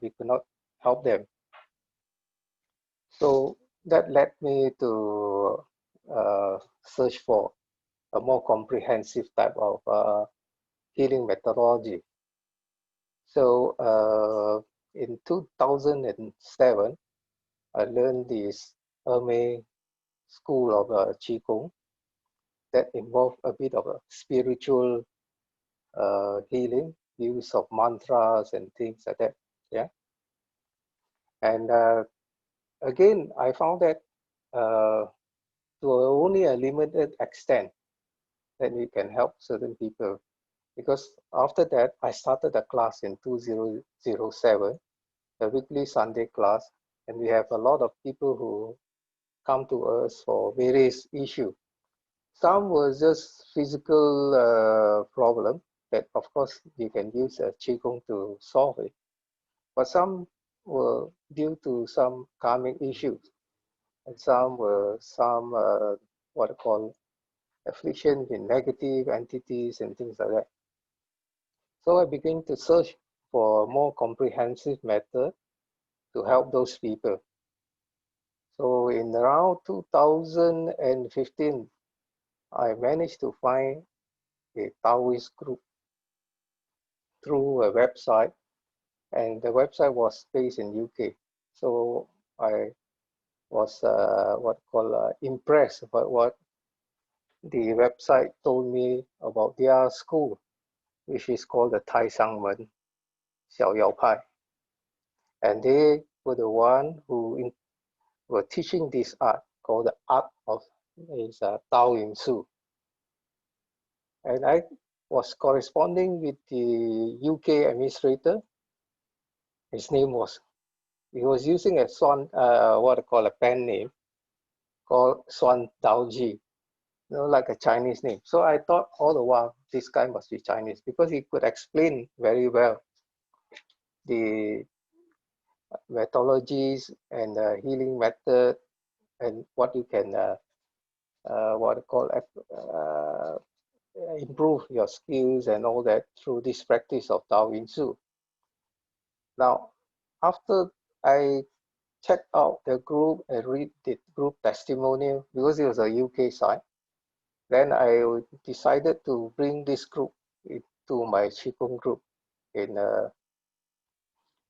we could not help them. So that led me to search for a more comprehensive type of healing methodology. So in 2007, I learned this Hermes school of Qigong that involved a bit of a spiritual healing, use of mantras and things like that. Yeah. And again, I found that to only a limited extent that we can help certain people. Because after that, I started a class in 2007, a weekly Sunday class, and we have a lot of people who come to us for various issues. Some was just physical problem that, of course, you can use a Qigong to solve it. But some were due to some karmic issues, and some were what I call affliction in negative entities and things like that. So I began to search for a more comprehensive method to help those people. So in around 2015, I managed to find a Taoist group through a website, and the website was based in UK. So I was impressed by what the website told me about their school, which is called the Tai Sangmen Xiao Yao Pai. And they were the one who were teaching this art called the art of Dao Yin Shu. And I was corresponding with the UK administrator. His name was, he was using a what I call a pen name called Swan Daoji, like a Chinese name. So I thought all the while, this guy must be Chinese because he could explain very well the methodologies and healing method and what you can improve your skills and all that through this practice of Dao Yin Shu. Now, after I checked out the group and read the group testimonial, because it was a UK site, then I decided to bring this group into my Qigong group in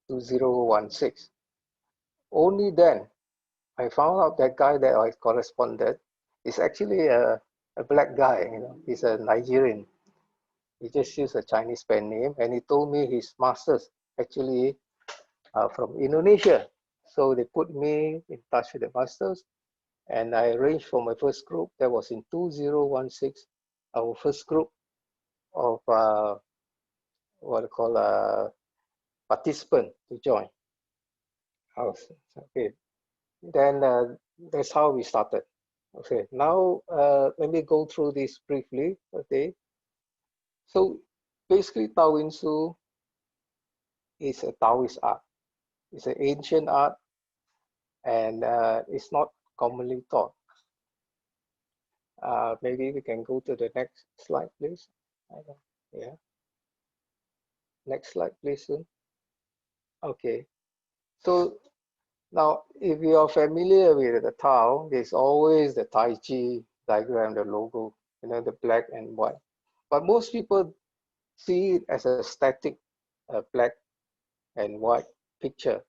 2016. Only then I found out that guy that I corresponded is actually a black guy. He's a Nigerian. He just used a Chinese pen name, and he told me his masters actually from Indonesia. So they put me in touch with the masters, and I arranged for my first group. That was in 2016, our first group of participant to join. Okay, then that's how we started. Okay, now let me go through this briefly. Okay, so basically Dao Yin Shu is a Taoist art. It's an ancient art, and it's not commonly taught. Maybe we can go to the next slide, please. Yeah. Next slide, please. Okay. So now, if you are familiar with the Tao, there's always the Tai Chi diagram, the logo, the black and white. But most people see it as a static black and white picture.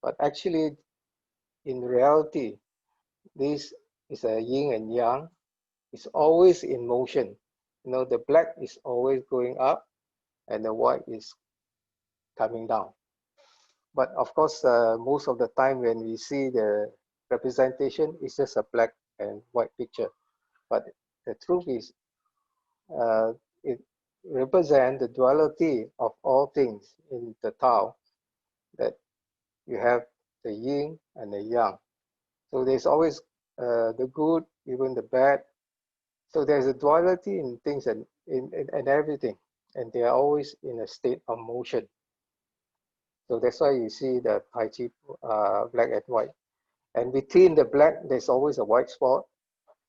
But actually, in reality, this is a yin and yang. It's always in motion. The black is always going up and the white is coming down. But of course, most of the time when we see the representation, it's just a black and white picture. But the truth is, it represents the duality of all things in the Tao, that you have the yin and the yang. So there's always the good, even the bad. So there's a duality in things and in everything, and they are always in a state of motion. So that's why you see the Tai Chi black and white. And between the black, there's always a white spot.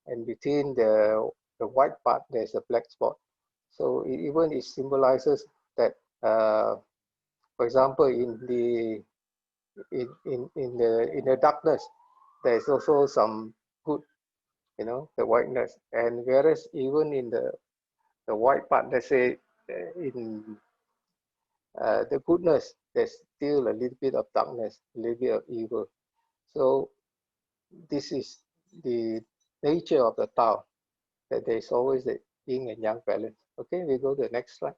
And between the white part, there's a black spot. So it symbolizes that For example, in the darkness, there is also some good, the whiteness. And whereas even in the white part, let's say in the goodness, there's still a little bit of darkness, a little bit of evil. So this is the nature of the Tao, that there is always the yin and yang balance. Okay, we go to the next slide.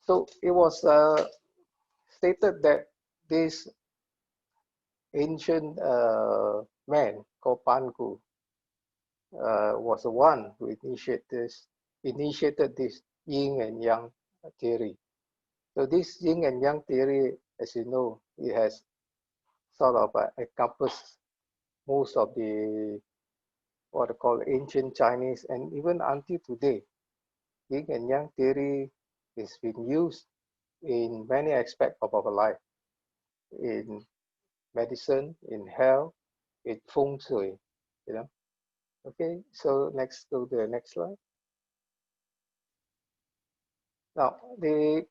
So it was stated that this ancient man called Panku was the one who initiated this yin and yang theory. So this yin and yang theory, as you know, it has sort of encompassed most of the what I call ancient Chinese, and even until today, yin and yang theory is being used in many aspects of our life, in medicine, in health, in feng shui, Okay, so next, go to the next slide. Now, the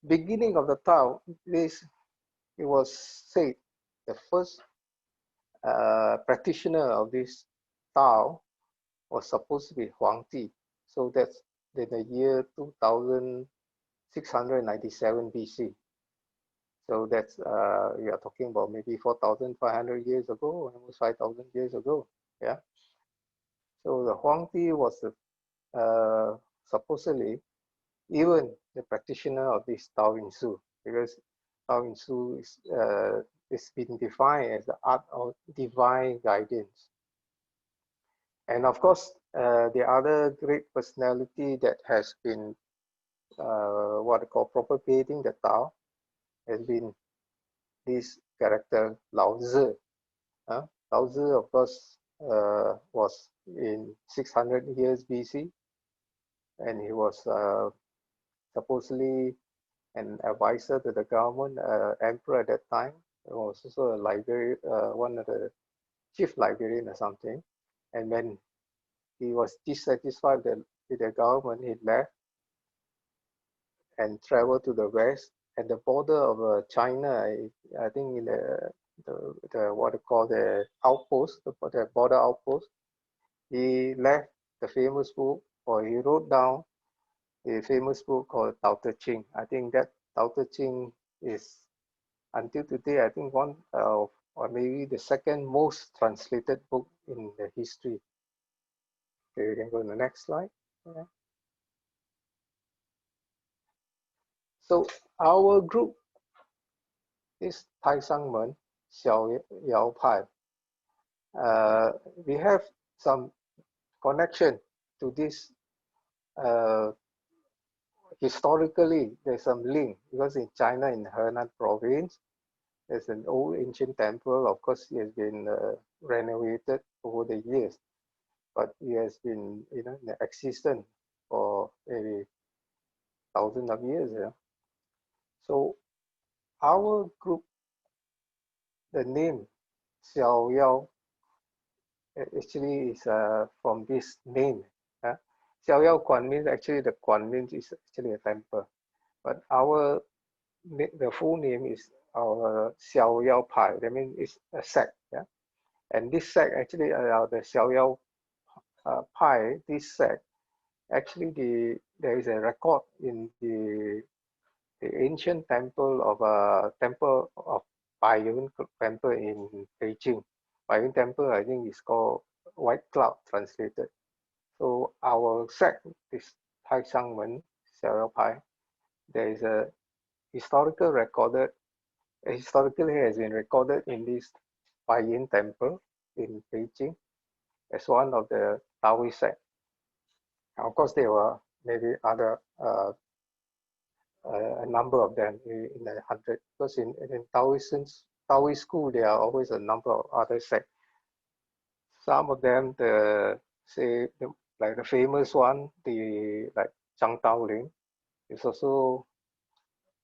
beginning of the Tao, it was said the first practitioner of this Tao was supposed to be Huangdi. So that's in the year 2697 BC. So that's, we are talking about maybe 4,500 years ago, almost 5,000 years ago. Yeah. So the Huangdi was supposedly even the practitioner of this Dao Yin Shu, because Dao Yin Shu is been defined as the art of divine guidance. And of course, the other great personality that has been what I call propagating the Tao has been this character Lao Tzu. Lao Tzu, of course, was in 600 years BC, and he was supposedly an advisor to the government, emperor at that time. He was also a librarian, one of the chief librarian or something. And when he was dissatisfied with the government, he left and traveled to the west at the border of China. I think in the what they call the outpost, the border outpost. He left the famous book, or he wrote down the famous book called Tao Te Ching. I think that Tao Te Ching is, until today, I think one of, or maybe the second most translated book in the history. Okay, we can go to the next slide. Yeah. So our group is Tai Sang Men Xiao Yao Pai. We have some connection to this. Historically, there's some link, because in China, in Henan province, there's an old ancient temple. Of course, it has been renovated over the years, but it has been in existence for maybe thousands of years. Yeah. So our group, the name Xiao Yao, actually is from this name. Xiao Yao Kuan means, actually the Kuan means is actually a temple, but the full name is our Xiao Yao Pai. That means it's a sect. Yeah, and this sect actually, the Xiao Yao Pai, this sect, actually there is a record in the ancient temple of Bai Yun temple in Beijing. Bai Yun temple, I think, is called White Cloud translated. So our sect is Tai Sang Men Xiao Yao Pai. There is a historically has been recorded in this Bai Yin temple in Beijing as one of the Taoist sect. Of course, there were maybe other a number of them in the hundred, because in Taoist school there are always a number of other sects. Some of them, like the famous one, like Zhang Daoling, is also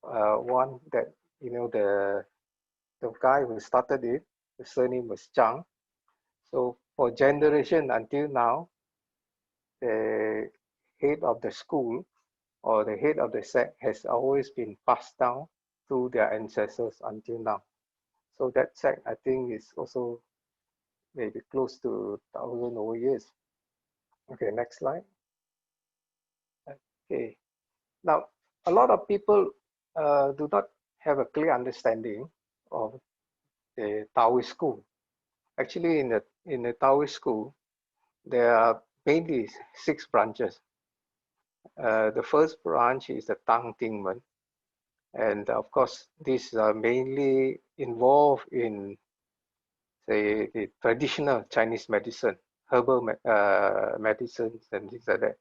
one that the guy who started it, the surname was Zhang. So for generation until now, the head of the school or the head of the sect has always been passed down through their ancestors until now. So that sect, I think, is also maybe close to 1,000 over years. Okay, next slide. Okay, now a lot of people do not have a clear understanding of the Taoist school. Actually, in the Taoist school, there are mainly 6 branches. The first branch is the Tang Ting Men, and of course, these are mainly involved in, say, the traditional Chinese medicine, herbal medicines and things like that,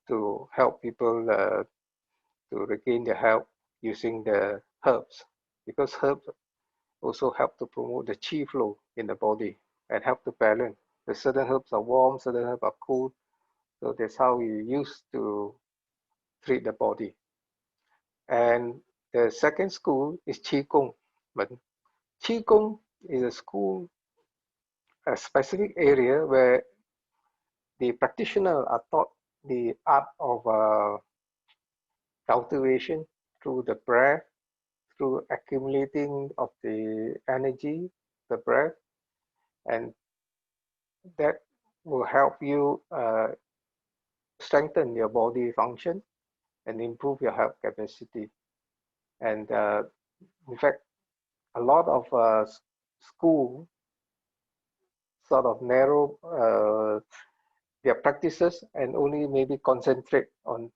to help people to regain their health using the herbs, because herbs also help to promote the qi flow in the body and help to balance. The certain herbs are warm, certain herbs are cool, so that's how we use to treat the body. And the second school is Qigong. But Qigong is a school, a specific area where the practitioner are taught the art of cultivation through the breath, through accumulating of the energy, the breath, and that will help you strengthen your body function and improve your health capacity. And in fact, a lot of school sort of narrow their practices and only maybe concentrate on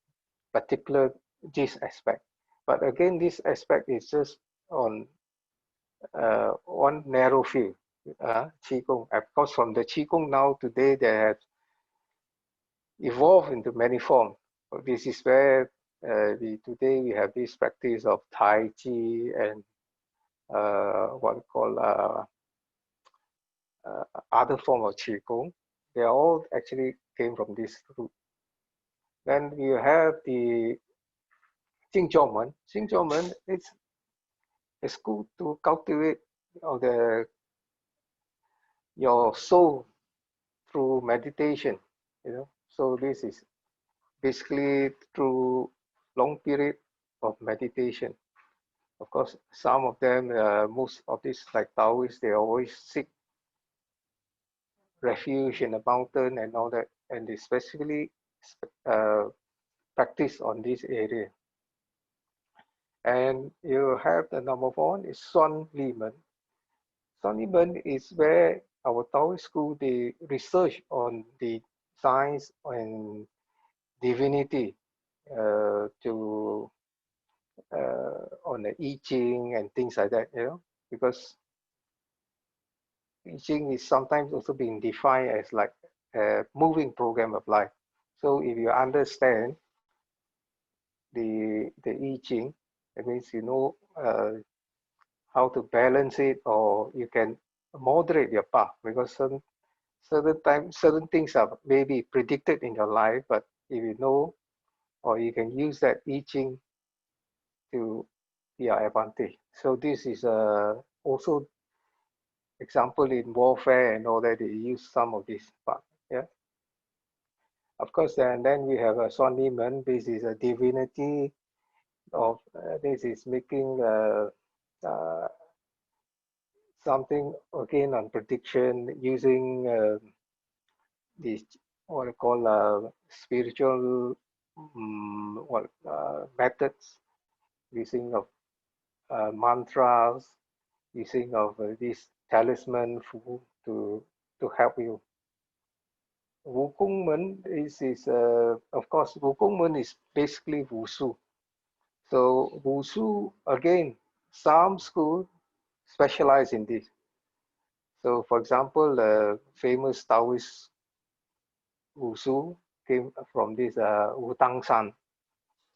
particular this aspect. But again, this aspect is just on one narrow field, Qigong. Of course, from the Qigong now today, they have evolved into many forms. This is where today we have this practice of Tai Chi and what we call other form of Qigong. They all actually came from this root. Then you have the Jingzhoumen. Jingzhoumen is a school to cultivate your soul through meditation. So this is basically through long period of meditation. Of course, some of them, most of these like Taoists, they always seek refuge in the mountain and all that, and they specifically practice on this area. And you have the number 1 is Suan Limen. Suan Limen is where our Taoist school, they research on the science and divinity to on the I Ching and things like that, because I Ching is sometimes also being defined as like a moving program of life. So if you understand the I Ching, that means you know how to balance it, or you can moderate your path, because certain things are maybe predicted in your life, but if you know, or you can use that I Ching to your advantage. So this is also example in warfare and all that, they use some of this part. Yeah. Of course, and then we have a Suan Limen. This is a divinity of this is making something again on prediction using these what I call spiritual methods, using of mantras, using of this talisman to help you. Wukongmen is of course, Wukongmen is basically Wushu. So Wushu, again, some schools specialize in this. So for example, famous Taoist Wushu came from this Wu Tang Shan.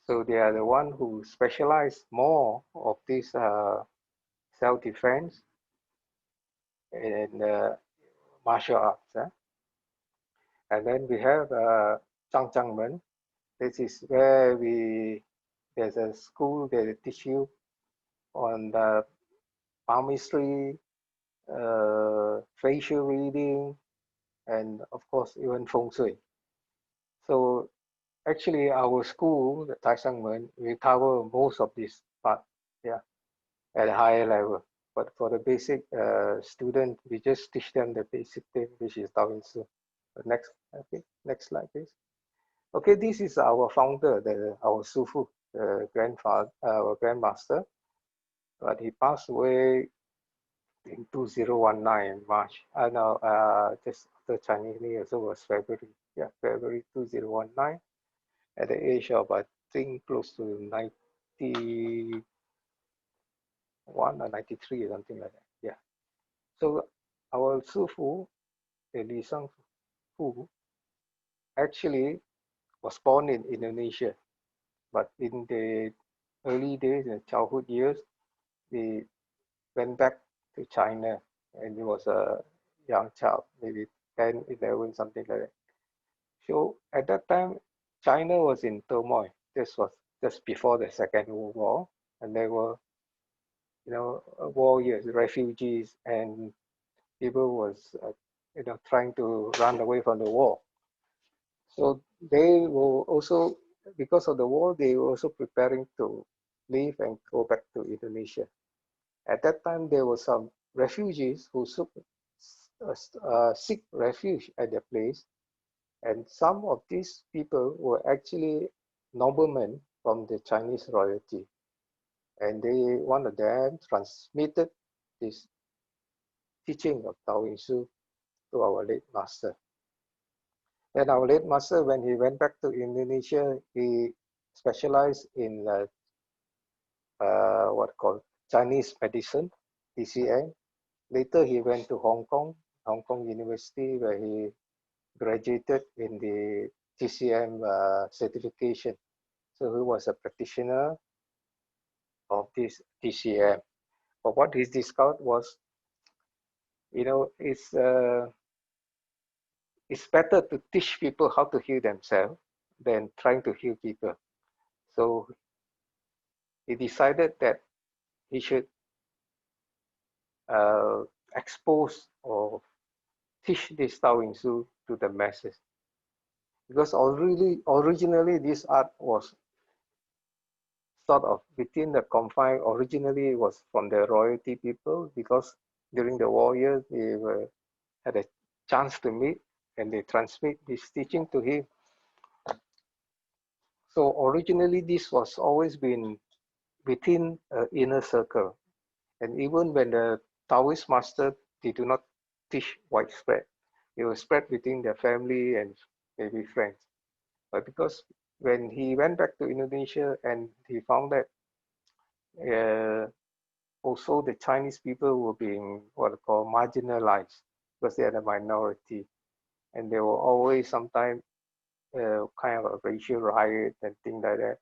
So they are the one who specialize more of this self-defense and martial arts. And then we have Zhang Zhangmen. This is where there's a school that teach you on the palmistry, facial reading, and of course even feng shui. So Actually, our school, the Tai Sangmen, we cover most of this part, yeah, at a higher level. But for the basic student, we just teach them the basic thing, which is Dao Yin Shu. Next, okay, next slide, please. Okay, this is our founder, our Sufu, the grandfather, our grandmaster. But he passed away in 2019 in March. I know, just after Chinese New Year, so it was February. Yeah, February 2019, at the age of, I think, close to 91 or 93 or something like that. Yeah. So our Sufu, Li Shang Fu, actually was born in Indonesia, but in the early days, in the childhood years, he went back to China, and he was a young child, maybe 10, 11, something like that. So at that time, China was in turmoil. This was just before the Second World War, and there were, war years, refugees, and people was, trying to run away from the war. So they were also, because of the war, they were also preparing to leave and go back to Indonesia. At that time, there were some refugees who seek refuge at the place, and some of these people were actually noblemen from the Chinese royalty, and one of them transmitted this teaching of Dao Yin Shu to our late master. And our late master, when he went back to Indonesia, he specialized in what called Chinese medicine, TCM. Later, he went to Hong Kong University, where he graduated in the TCM certification. So he was a practitioner of this TCM. But what he discovered was, it's better to teach people how to heal themselves than trying to heal people. So he decided that he should uh, expose or teach this Tao Yin Shu to the masses. Because originally this art was sort of within the confine. Originally, it was from the royalty people, because during the war years had a chance to meet, and they transmit this teaching to him. So originally, this was always been within an inner circle, and even when the Taoist master, they do not teach widespread. It was spread within their family and maybe friends. But because when he went back to Indonesia and he found that uh, also the Chinese people were being what I call marginalized, because they are the minority, and there were always sometimes kind of a racial riot and things like that.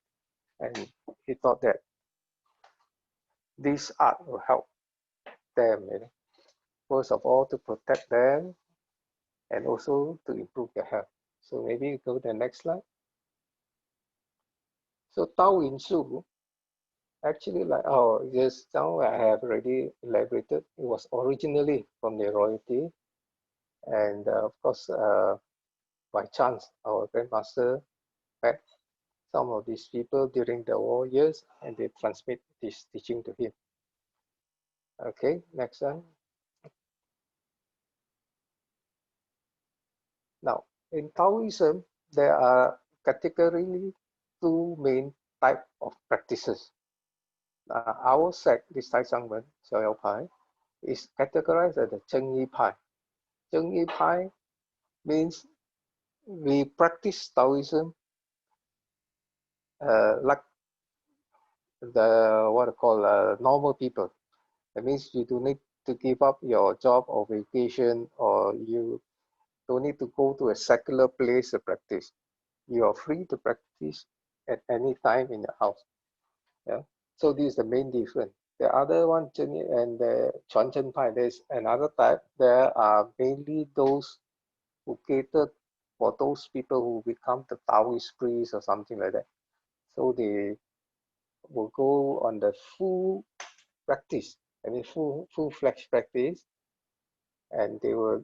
And he thought that this art will help them, first of all to protect them, and also to improve their health. So maybe go to the next slide. So Tao Yin Shu, actually, yes, now I have already elaborated. It was originally from the royalty, and of course, by chance, our grandmaster met some of these people during the war years, and they transmit this teaching to him. Okay, next one. Now, in Taoism, there are categorically two main type of practices. Our sect, this Tai Sangmen, Xiao Pai, is categorized as the Cheng Yi Pai. Cheng Yi Pai means we practice Taoism like the what I call normal people. That means you don't need to give up your job or vacation, or you don't need to go to a secular place to practice. You are free to practice at any time in the house. Yeah. So this is the main difference. The other one, and the Chuan Chen Pai, there's another type. There are mainly those who cater for those people who become the Taoist priests or something like that. So they will go on the full practice, I mean full-fledged practice, and they will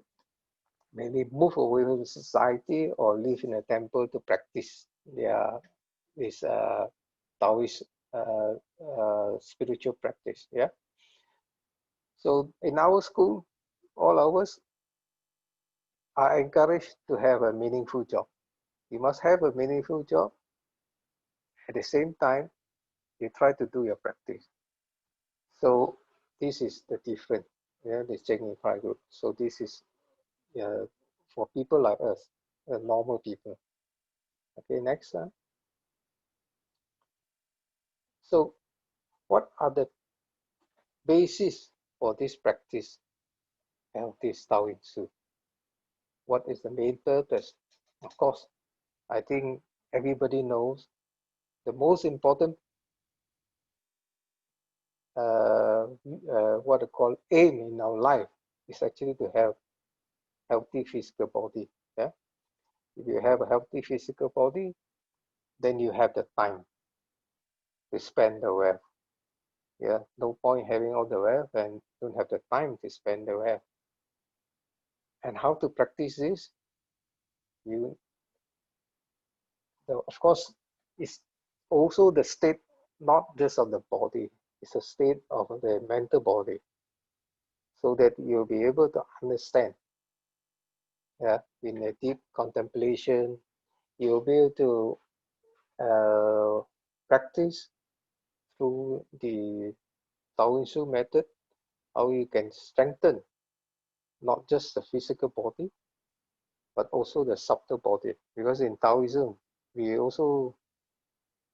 maybe move away from society or live in a temple to practice yeah, this Taoist spiritual practice. Yeah. So in our school, all of us are encouraged to have a meaningful job. You must have a meaningful job. At the same time, you try to do your practice. So this is the difference. Yeah, the Cheng Yin group. So this is for people like us, normal people. Okay, next one. So what are the basis for this practice of this Dao Yin Shu? What is the main purpose? Of course, I think everybody knows the most important what I call aim in our life is actually to have healthy physical body. Yeah, if you have a healthy physical body, then you have the time to spend the wealth. Yeah, no point having all the wealth and don't have the time to spend the wealth. And how to practice this? You, of course, it's also the state not just of the body, it's a state of the mental body, so that you'll be able to understand. Yeah, in a deep contemplation, you'll be able to practice through the Dao Yin Shu method, how you can strengthen not just the physical body, but also the subtle body. Because in Taoism, we also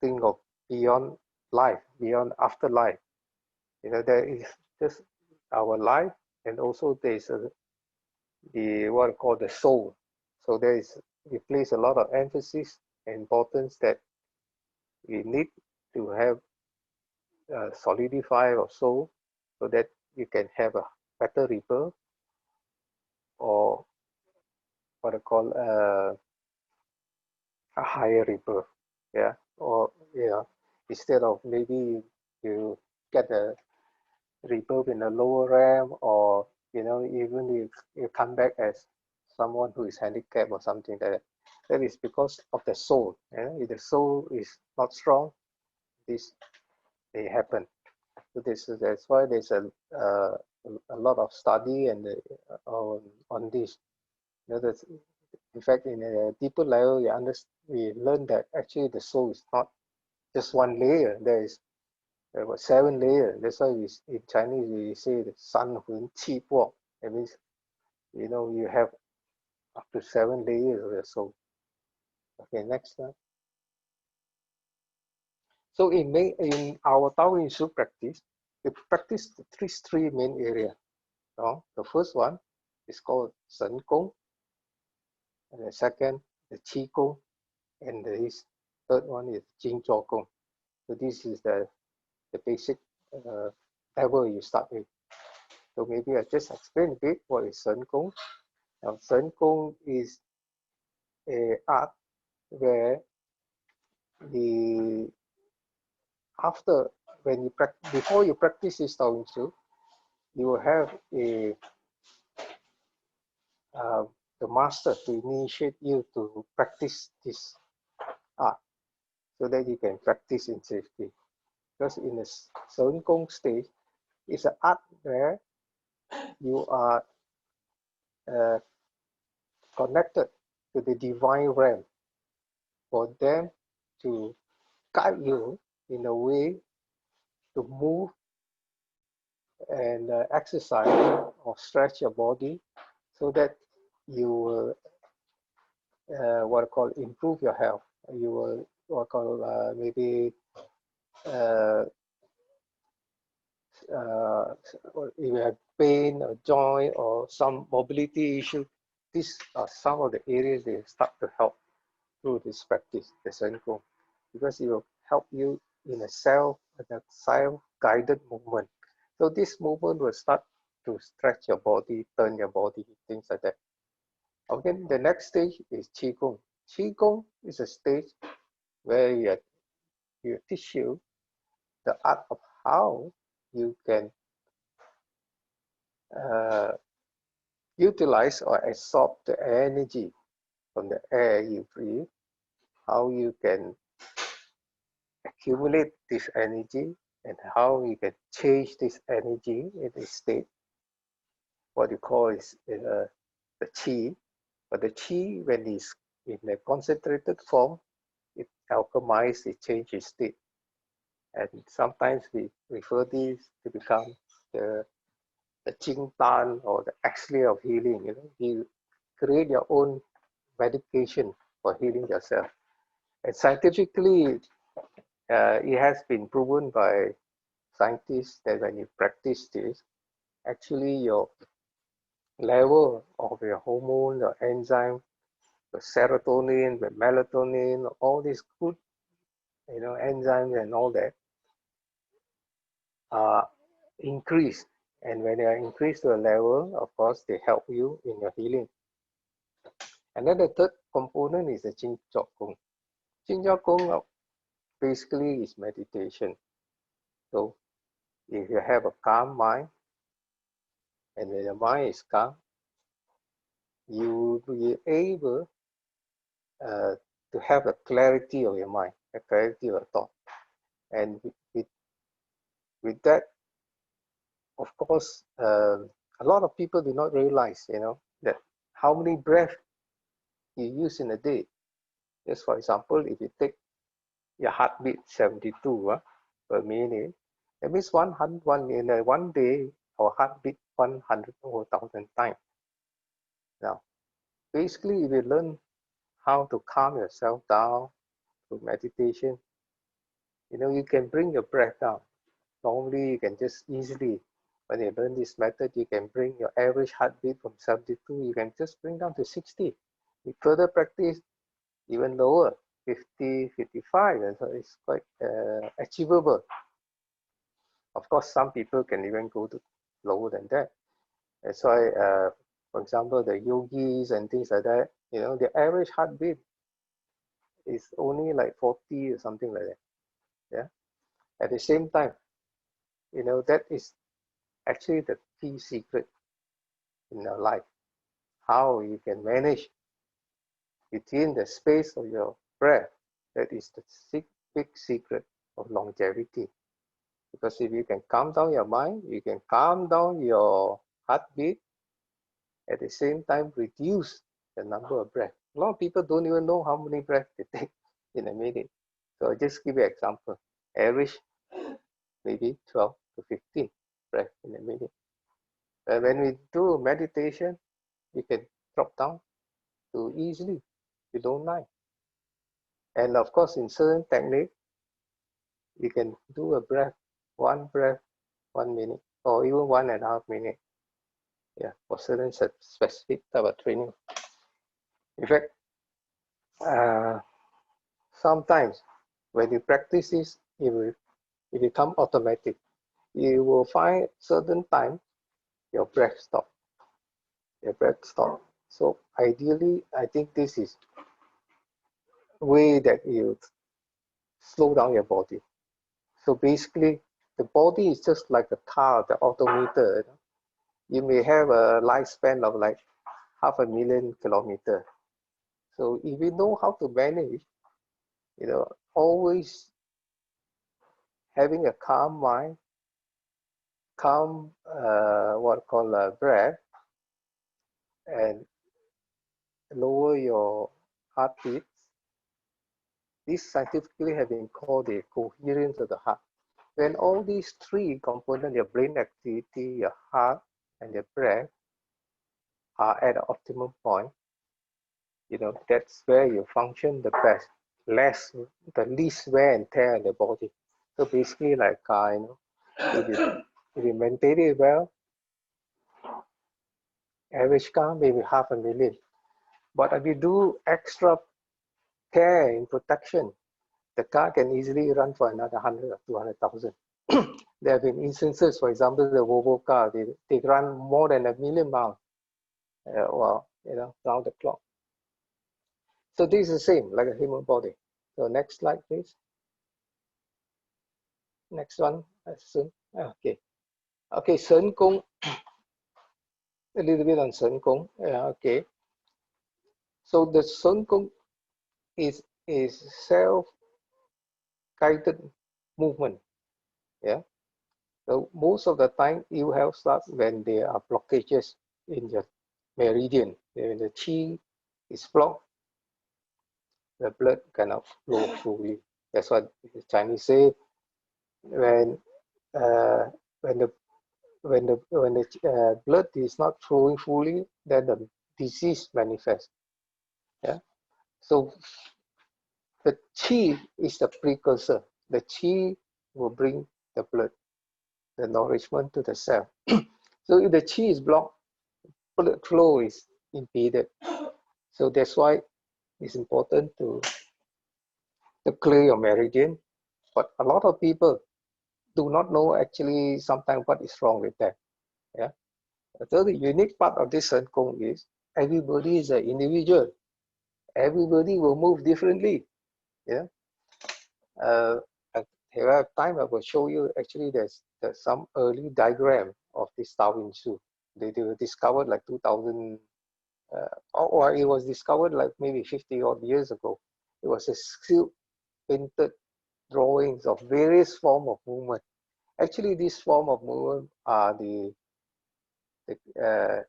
think of beyond life, beyond afterlife. There is just our life, and also there is the what I call the soul. So we place a lot of emphasis and importance that we need to have solidify our soul so that you can have a better rebirth, or what I call a higher rebirth. Yeah, or yeah, instead of maybe you get a rebirth in a lower realm, or even if you come back as someone who is handicapped or something like that. That is because of the soul. Yeah? If the soul is not strong, this may happen. So that's why there's a lot of study and on this. That's, in fact, in a deeper level, we learn that actually the soul is not just one layer. There were 7 layers. That's why in Chinese we say the San Hun Qi Po. That means you have up to 7 layers of the soul. Okay, next one. So in our Tao Yin Shu practice, we practice three main areas. The first one is called Shen Gong, and the second the Qi Gong, and the third one is Jing Zhuo Gong. So this is the basic level you start with. So maybe I just explain a bit what is Shen Gong. Now, Shen Gong is a art where the after when you before you practice this Tao Yin Shu, you will have the master to initiate you to practice this art, so that you can practice in safety. Because in the Shen Gong stage, it's an art where you are uh, connected to the divine realm for them to guide you in a way to move and exercise or stretch your body, so that you will what I call improve your health. You will what I call maybe uh, if you have pain or joint or some mobility issue. These are some of the areas they start to help through this practice, the Shen Gong, because it will help you in a self-guided movement. So this movement will start to stretch your body, turn your body, things like that. Okay, the next stage is Qigong. Qigong is a stage where you teach you the art of how you can uh, utilize or absorb the energy from the air you breathe how you can accumulate this energy and how you can change this energy in a state, what you call is the qi. But the qi, when it's in a concentrated form, it alchemizes, it changes state. And sometimes we refer these to become the Qing Dan or the X-ray of healing. You create your own medication for healing yourself. And scientifically, it has been proven by scientists that when you practice this, actually your level of your hormone, your enzyme, the serotonin, the melatonin, all these good, enzymes and all that are increased. And when they are increased to a level, of course, they help you in your healing. And then the third component is the Jing Chok Kung. Jing Chok Kung basically is meditation. So if you have a calm mind, and when your mind is calm, you will be able to have a clarity of your mind, a clarity of your thought. And with that, of course, a lot of people do not realize, that how many breaths you use in a day. Just for example, if you take your heartbeat 72 per minute, that means in one day, our heartbeat 100,000 times. Now, basically, if you learn how to calm yourself down through meditation, you can bring your breath down. Normally, you can just easily, when you learn this method, you can bring your average heartbeat from 72, you can just bring down to 60. With further practice, even lower, 50, 55, and so it's quite achievable. Of course, some people can even go to lower than that. That's why, for example, the yogis and things like that, the average heartbeat is only like 40 or something like that. Yeah. At the same time, that is actually the key secret in your life. How you can manage between the space of your breath. That is the big secret of longevity. Because if you can calm down your mind, you can calm down your heartbeat, at the same time reduce the number of breaths. A lot of people don't even know how many breaths they take in a minute. So I'll just give you an example. Average maybe 12 to 15 breaths in a minute. But when we do meditation, you can drop down to easily below 9. And of course, in certain technique, you can do a breath, 1 minute, or even 1.5 minutes. Yeah, for certain specific type of training. In fact, sometimes when you practice this, it become automatic. You will find certain time your breath stop. Your breath stop. So ideally, I think this is way that you slow down your body. So basically, the body is just like a car, the odometer. You may have a lifespan of like 500,000 kilometers. So if you know how to manage, always having a calm mind, calm what call breath, and lower your heartbeat. These scientifically have been called the coherence of the heart. When all these three components, your brain activity, your heart, and your breath, are at an optimum point, that's where you function the best, the least wear and tear on the body. So basically, like car, if you maintain it well, average car maybe 500,000. But if you do extra care in protection, the car can easily run for another 100 or 200,000. There have been instances, for example, the Volvo car, they run more than 1,000,000 miles, round the clock. So this is the same, like a human body. So next slide, please. Next one, soon. Okay. Okay, Shen Gong. A little bit on Shen Gong. Okay. So the Shen Gong is is self-guided movement. Yeah. So most of the time, you have starts when there are blockages in your meridian. When the qi is blocked, the blood cannot flow fully. That's what the Chinese say. When uh, when the blood is not flowing fully, then the disease manifests. Yeah. So the qi is the precursor. The qi will bring the blood, the nourishment to the cell. So if the qi is blocked, blood flow is impeded. So that's why it's important to clear your meridian. But a lot of people do not know actually sometimes what is wrong with them. Yeah. So the unique part of this Shen Gong is everybody is an individual. Everybody will move differently. Yeah. Uh, if I have time, I will show you. Actually, there's some early diagram of this Dao Yin Shu. They were discovered like 2000, or it was discovered like maybe 50 odd years ago. It was a silk painted drawings of various form of movement. Actually, this form of movement are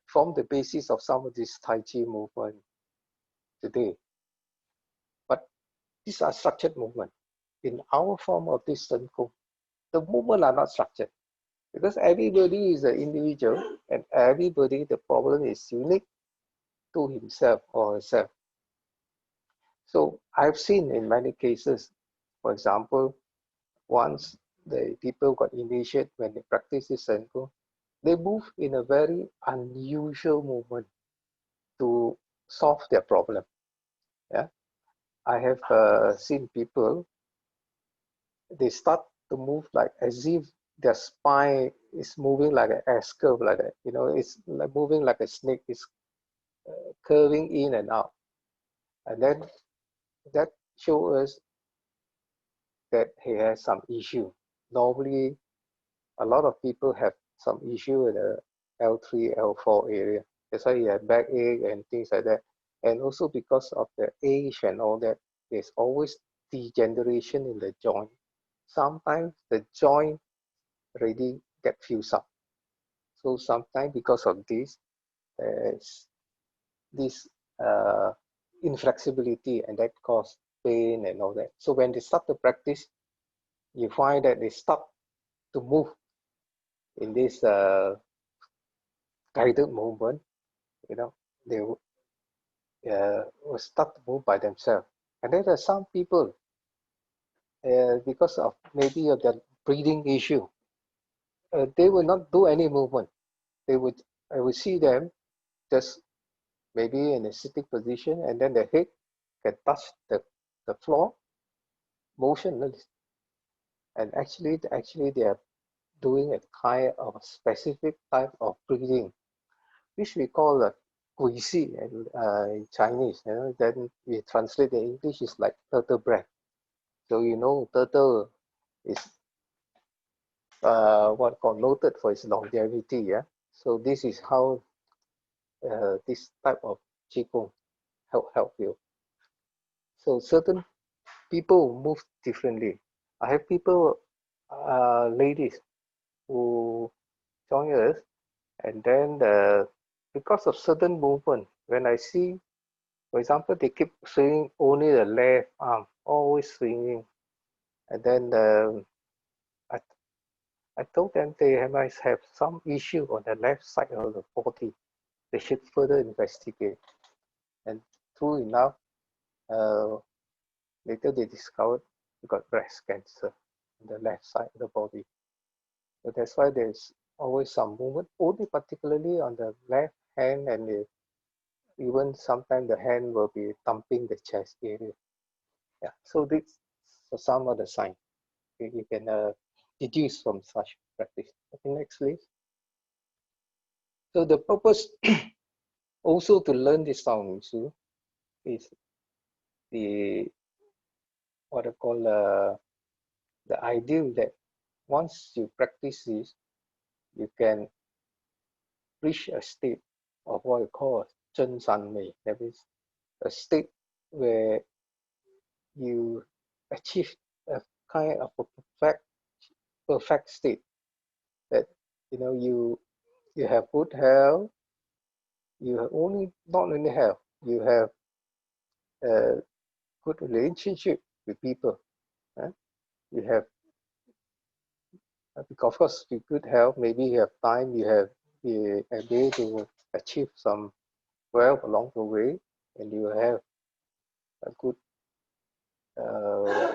form the basis of some of this Tai Chi movement today. But these are structured movement. In our form of this Shen Gong, the movement are not structured because everybody is an individual and everybody, the problem is unique to himself or herself. So I've seen in many cases, for example, once the people got initiated when they practice this Shen Gong, they move in a very unusual movement to solve their problem. Yeah, I have seen people, they start to move like as if their spine is moving like an S curve like that. You know, it's like moving like a snake. It's curving in and out. And then that shows us that he has some issue. Normally, a lot of people have some issue in the L3, L4 area. That's why he had backache and things like that. And also because of the age and all that, there's always degeneration in the joint. Sometimes the joint already get fused up. So sometimes because of this, there's this inflexibility and that cause pain and all that. So when they start to practice, you find that they start to move in this guided movement, you know, they will start to move by themselves. And then there are some people, because of maybe of their breathing issue, they will not do any movement. I would see them just maybe in a sitting position, and then the head can touch the floor motionless. And actually they are doing a kind of a specific type of breathing, which we call a guisi in Chinese. You know, then we translate the English is like turtle breath. So you know, turtle is what called noted for its longevity. Yeah. So this is how this type of qigong help you. So certain people move differently. I have people, ladies, who join us, and then because of certain movement, when I see, for example, they keep swinging only the left arm, always swinging, and then I, I told them they might have some issue on the left side of the body. They should further investigate. And true enough, uh, later they discovered they got breast cancer on the left side of the body. So that's why there's always some movement, only particularly on the left hand, and even sometimes the hand will be thumping the chest area. Yeah. So this are some of the signs you can deduce from such practice. Okay, next please. So the purpose also to learn this Dao Yin Shu is the what I call the ideal that once you practice this, you can reach a state of what we call Zhen San Mei. That is a state where you achieve a kind of a perfect state, that you have good health, you have only not only health, you have a good relationship with people. You have, because of course with good health, maybe you have time, you have the ability to achieve some wealth along the way, and you have a good uh,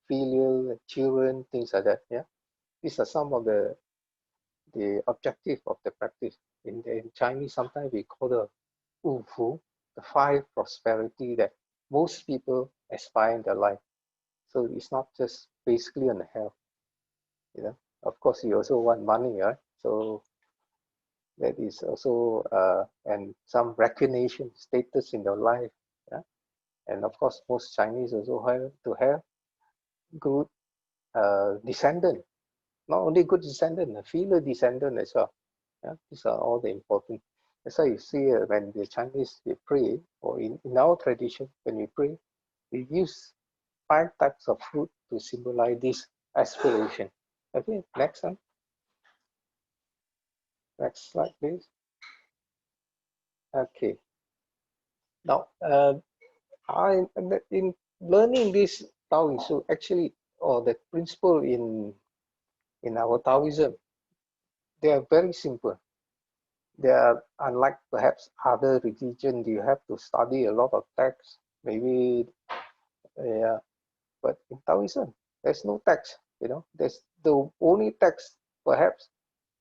filial children, things like that. Yeah, these are some of the objective of the practice. In Chinese, sometimes we call the Wu Fu, the five prosperity that most people aspire in their life. So it's not just basically on the health, Of course, you also want money, right? So that is also and some recognition, status in your life. Yeah? And of course, most Chinese also have to have good descendant. Not only good descendant, a filial descendant as well. Yeah? These are all the important. That's why you see when the Chinese they pray, or in our tradition, when we pray, we use 5 types of fruit to symbolize this aspiration. Okay, next one. Next slide, please. Okay. Now, in learning this Dao Yin Shu, actually, or the principle in our Taoism, they are very simple. They are unlike perhaps other religion. You have to study a lot of text, maybe, yeah. But in Taoism, there's no text. There's the only text perhaps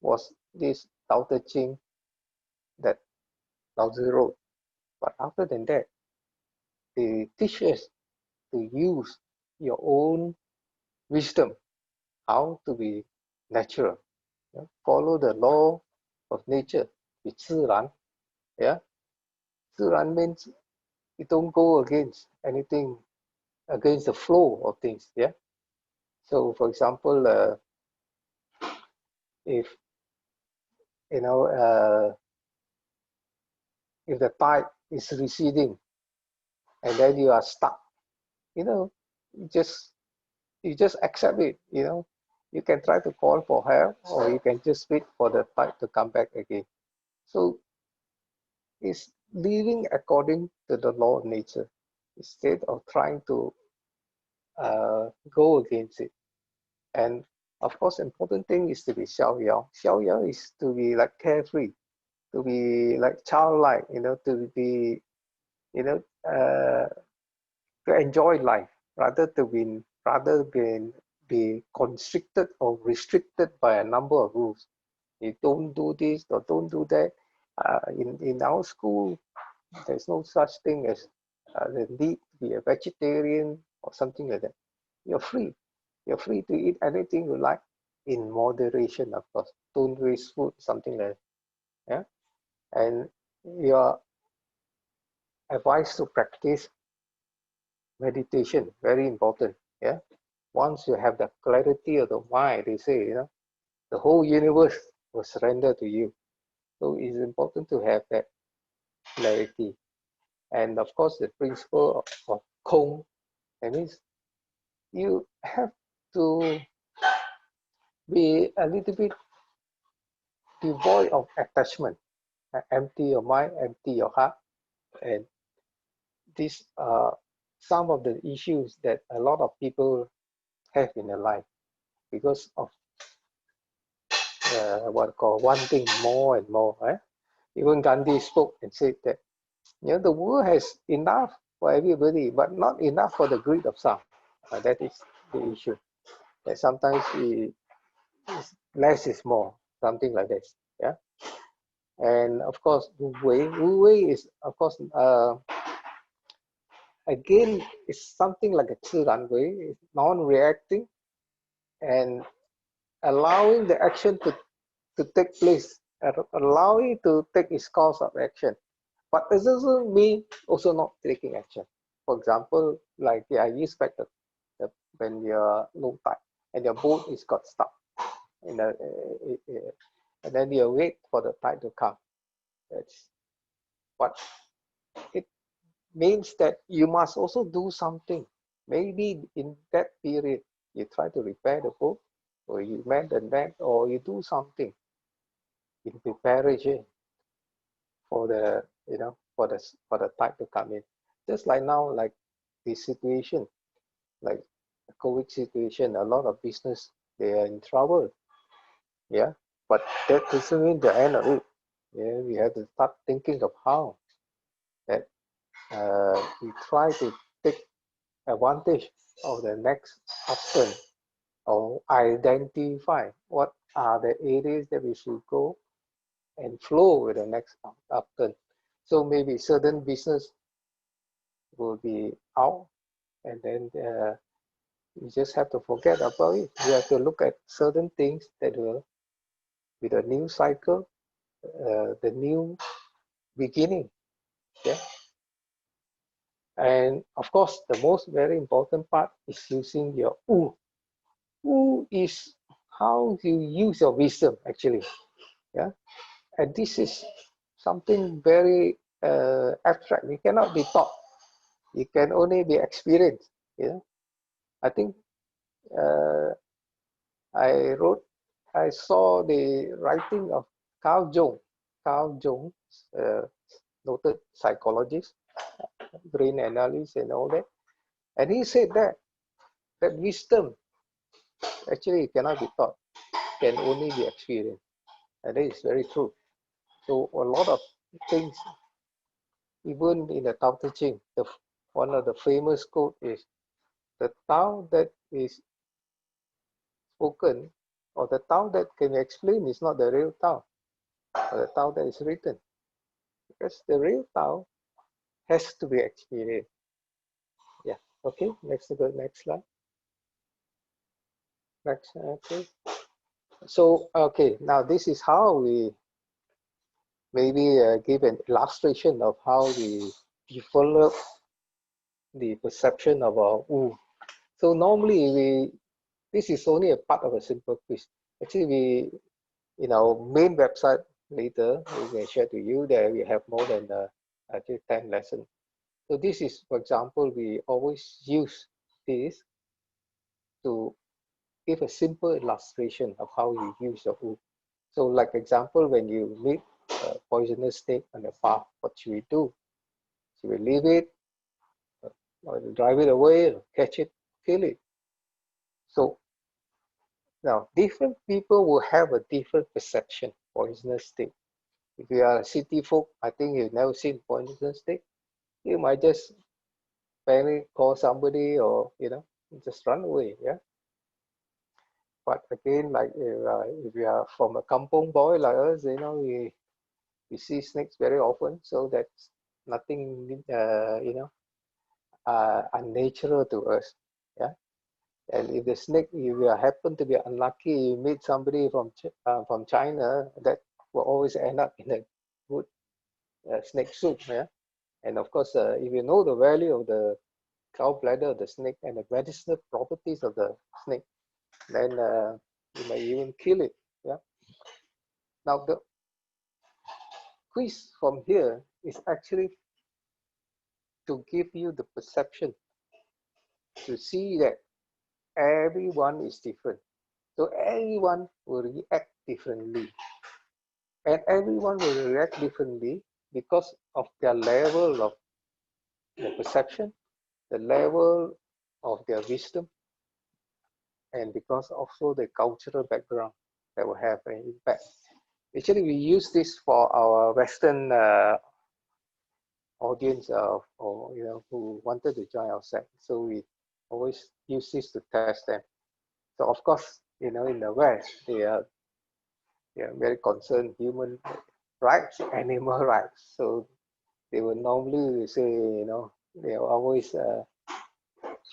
was this Tao Te Ching that Lao Tzu wrote. But other than that, they teach us to use your own wisdom, how to be natural, follow the law of nature, 自然, yeah. 自然 means you don't go against anything, against the flow of things, yeah. So, for example, if you know, if the tide is receding and then you are stuck, you know, you just you just accept it. You can try to call for help, or you can just wait for the tide to come back again. So it's living according to the law of nature instead of trying to go against it. And of course, important thing is to be xiaoyao. Xiaoyao is to be like carefree, to be like childlike, to be, you know, uh, to enjoy life rather than be constricted or restricted by a number of rules. You don't do this or don't do that. In our school, there's no such thing as the need to be a vegetarian or something like that. You're free. You're free to eat anything you like in moderation, of course. Don't waste food, something like that. Yeah. And you're advised to practice meditation, very important. Yeah. Once you have the clarity of the mind, they say, the whole universe will surrender to you. So it's important to have that clarity. And of course, the principle of Kong, that means you have to be a little bit devoid of attachment, empty your mind, empty your heart. And these are some of the issues that a lot of people have in their life because of what call wanting more and more. Even Gandhi spoke and said that the world has enough for everybody, but not enough for the greed of some. That is the issue. That sometimes less is more, something like this. Yeah. And of course, Wu Wei is, of course, again, it's something like a 自然 way, it's non-reacting and allowing the action to take place, allowing to take its course of action. But it doesn't mean also not taking action. For example, like you expect when you're low tide and your boat is got stuck, and then you wait for the tide to come. That's what it means, that you must also do something maybe in that period, you try to repair the boat, or you mend the net, or you do something in preparation for the, for the tide to come in. Just like now, like the situation, like the COVID situation, a lot of business, they are in trouble. Yeah, but that doesn't mean the end of it. Yeah, we have to start thinking of how that we try to take advantage of the next upturn, or identify what are the areas that we should go and flow with the next upturn. So maybe certain business will be out, and then you just have to forget about it. You have to look at certain things that will, with a new cycle, the new beginning. Yeah. And of course, the most very important part is using your Wu. Wu is how you use your wisdom, actually. Yeah. And this is something very abstract. It cannot be taught. It can only be experienced. Yeah. I think uh, I saw the writing of Carl Jung. Carl Jung, noted psychologist, brain analysis and all that. And he said that wisdom actually cannot be taught, can only be experienced. And that is very true. So a lot of things, even in the Tao Te Ching, one of the famous quote is, the Tao that is spoken, or the Tao that can explain, is not the real Tao, or the Tao that is written. Because the real Tao has to be experienced. Yeah. Okay. Next slide. Next. Okay. So okay. Now this is how we maybe give an illustration of how we develop the perception of our Wu. So normally this is only a part of a simple quiz. Actually, in our main website later, we can share to you that we have more than actually 10 lessons. So this is, for example, we always use this to give a simple illustration of how you use your Wu. So like example, when you meet a poisonous snake on the path, what should we do? Should we leave it, or drive it away, or catch it, kill it? So now different people will have a different perception poisonous snake. If you are a city folk, I think you've never seen poisonous snake. You might just panic, call somebody, or just run away. Yeah. But again, like if you are from a kampong boy like us, we see snakes very often, so that's nothing unnatural to us. Yeah. And if the snake, if you happen to be unlucky, you meet somebody from China, that will always end up in a good snake soup. Yeah. And of course, if you know the value of the gallbladder of the snake and the medicinal properties of the snake, then you may even kill it. Yeah. Now the quiz from here is actually to give you the perception to see that everyone is different. So everyone will react differently. And everyone will react differently because of their level of the perception, the level of their wisdom, and because also the cultural background that will have an impact. Actually, we use this for our Western audience or who wanted to join our sect. So we always use this to test them. So of course, in the West, they are very concerned human rights, animal rights. So they will normally say, they always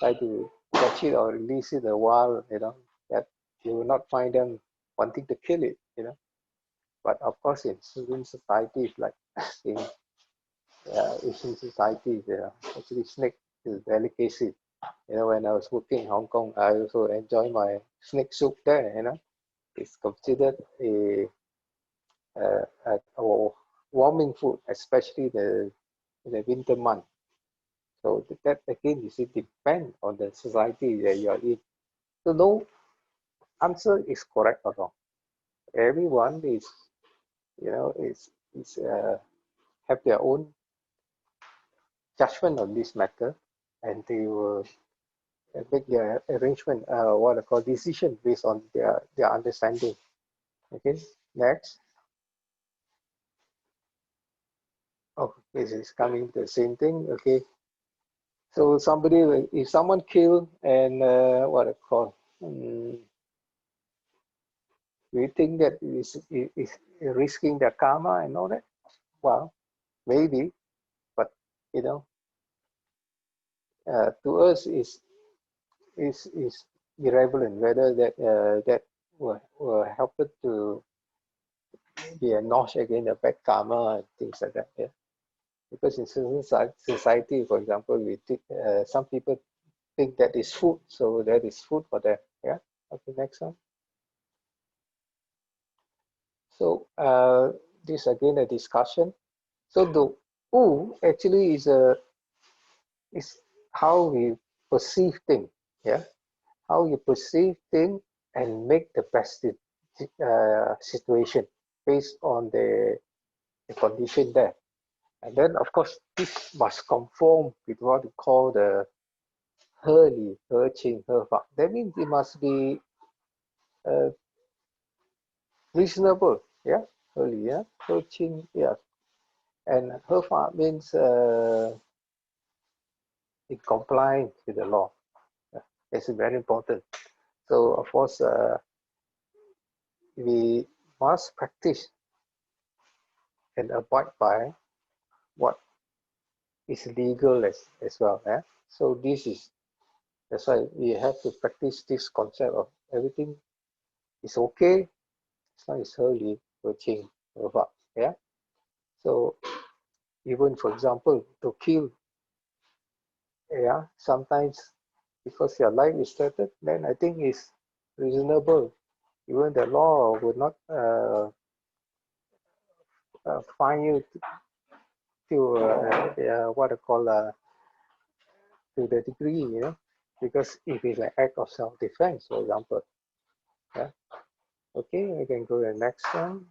try to catch it or release it a while, that you will not find them wanting to kill it, But of course, in certain societies, like in Asian societies, actually snake is a delicacy. When I was working in Hong Kong, I also enjoy my snake soup there, It's considered a warming food, especially the winter month. So that again, you see, depend on the society that you are in. So no answer is correct or wrong. Everyone is, is have their own judgment on this matter, and they will make their arrangement, what I call decision based on their understanding. Okay, next. Oh, this is coming to the same thing. Okay, so if someone kill and what I call, do you think that is risking their karma and all that? Well, maybe, but you know, to us is irrelevant whether that will help it to be a notch against the bad karma and things like that. Yeah, because in certain society, for example, we think some people think that is food, so that is food for them. Yeah. Okay, next one. So this again a discussion. So the wu actually is how we perceive thing. Yeah, how you perceive thing and make the best situation based on the condition there. And then of course this must conform with what we call the he li, he qing, he fa. That means it must be uh, reasonable. Yeah, he li, yeah, he qing, yeah. And he fa means in compliance with the law. Yeah, it's very important. So of course we must practice and abide by what is legal as well. Yeah? So that's why we have to practice this concept of everything is okay as long as early working over. Yeah. So even for example to kill, yeah, sometimes because your life is threatened, then I think it's reasonable. Even the law would not fine you to what I call to the degree, because if it's an act of self-defense, for example. Yeah. Okay, we can go to the next one.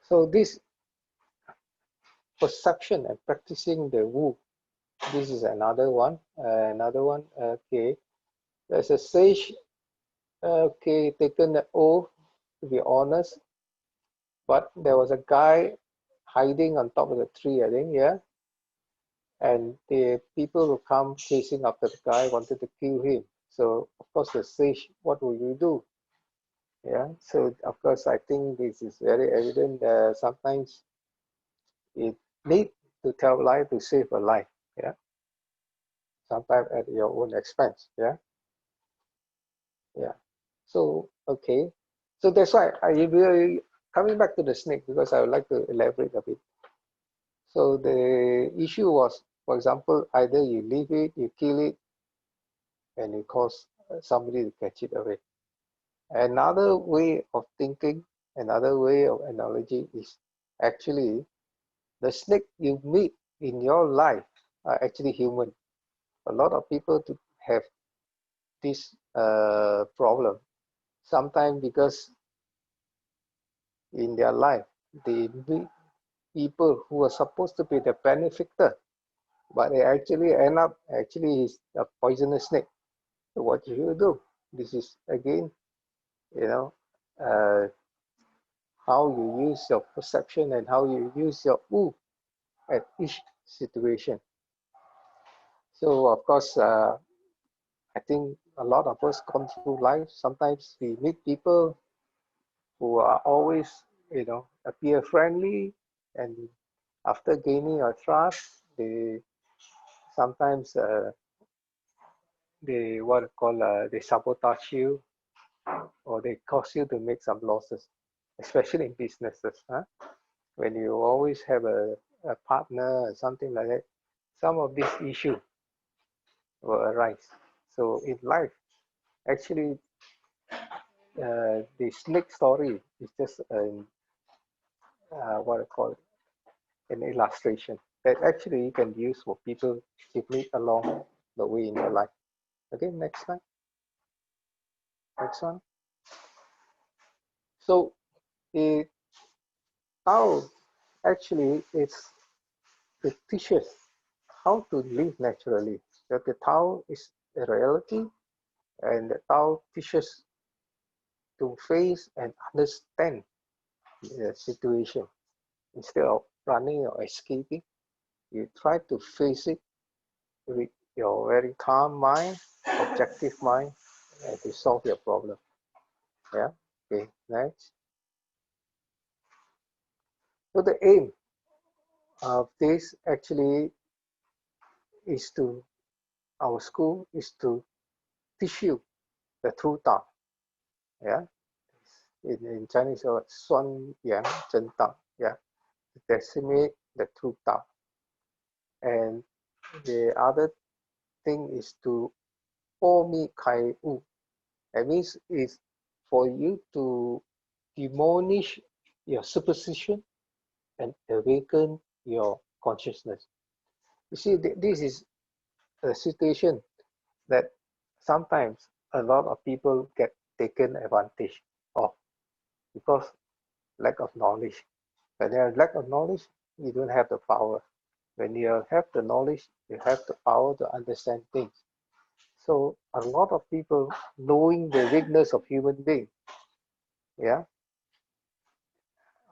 So this perception and practicing the Wu, this is another one. Okay, there's a sage. Okay, taken the oath to be honest, but there was a guy hiding on top of the tree, I think, yeah. And the people who come chasing after the guy wanted to kill him. So of course the sage, what will you do? Yeah. So of course I think this is very evident. Sometimes it need to tell lie to save a life. Yeah. Sometimes at your own expense. Yeah. Yeah. So okay. So that's why I will coming back to the snake because I would like to elaborate a bit. So the issue was, for example, either you leave it, you kill it, and you cause somebody to catch it away. Another way of thinking, another way of analogy is actually the snake you meet in your life are actually human. A lot of people have this problem. Sometimes because in their life they meet people who are supposed to be the benefactor, but they actually end up actually is a poisonous snake. So what do you do? This is again, you know, uh, how you use your perception and how you use your wu at each situation. So of course, I think a lot of us gone through life. Sometimes we meet people who are always, appear friendly, and after gaining your trust, they sometimes they what I call they sabotage you or they cause you to make some losses, especially in businesses. Huh? When you always have a partner or something like that, some of these issues will arise. So in life, actually, the snake story is just what I call an illustration. that actually you can use for people to meet along the way in your life. Okay, next slide. Next one. So it Tao actually it teaches how to live naturally. That the Tao is a reality, and the Tao teaches to face and understand the situation instead of running or escaping. You try to face it with your very calm mind, objective mind, and to solve your problem. Yeah. Okay. Next. So the aim of this actually is to our school is to teach you the true Tao. Yeah. In Chinese, Suan Yang Zhen Tao. Yeah. To decimate the true Tao. And the other thing is to mi kai wu. That means it's for you to demolish your superstition and awaken your consciousness. You see, this is a situation that sometimes a lot of people get taken advantage of because lack of knowledge. When you have lack of knowledge, you don't have the power. When you have the knowledge, you have the power to understand things. So a lot of people knowing the weakness of human being, yeah,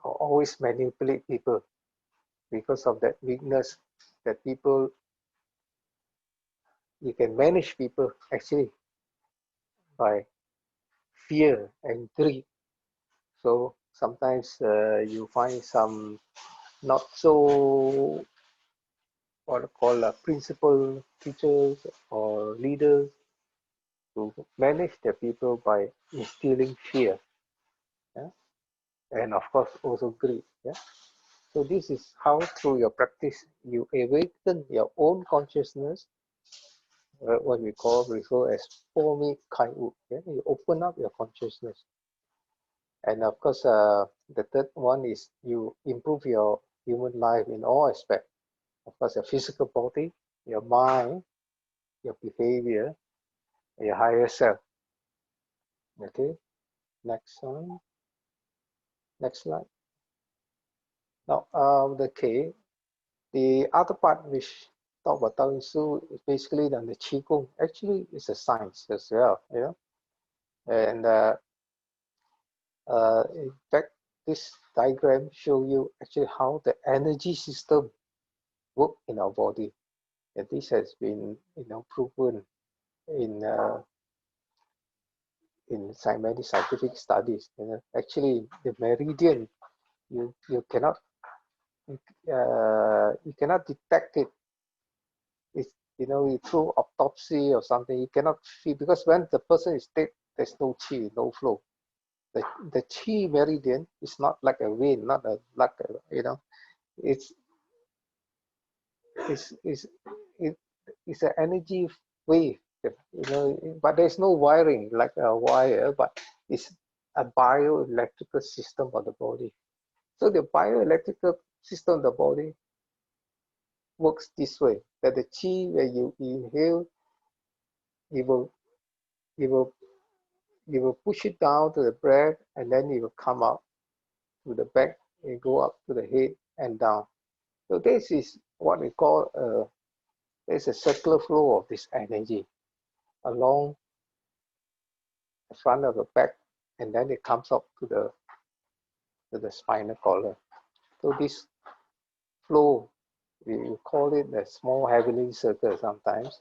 always manipulate people because of that weakness that people you can manage people actually by fear and greed. So sometimes you find some not so what I call principal teachers or leaders to manage the people by instilling fear, yeah? And of course also greed. Yeah? So this is how through your practice you awaken your own consciousness, what we refer as Pomi Kai Wu. Yeah? You open up your consciousness. And of course, the third one is you improve your human life in all aspects. Of course, your physical body, your mind, your behavior, your higher self. Okay, next one. Next slide. Now, the other part which talk about Dao Yin Shu is basically on the Qigong. Actually, it's a science as well, you know. And in fact, this diagram show you actually how the energy system work in our body. And this has been, proven in many scientific studies. Actually, the meridian you cannot you cannot detect it. It's through autopsy or something. You cannot feel because when the person is dead, there's no chi, no flow. The chi meridian is not like a vein, not a like a, it's it's it, it's an energy wave, but there's no wiring like a wire, but it's a bioelectrical system of the body. So the bioelectrical system of the body works this way, that the chi, when you inhale, you will you will you will push it down to the breath, and then it will come out to the back and go up to the head and down. So this is what we call there's a circular flow of this energy along the front of the back, and then it comes up to the spinal column. So this flow, we call it a small heavenly circle sometimes.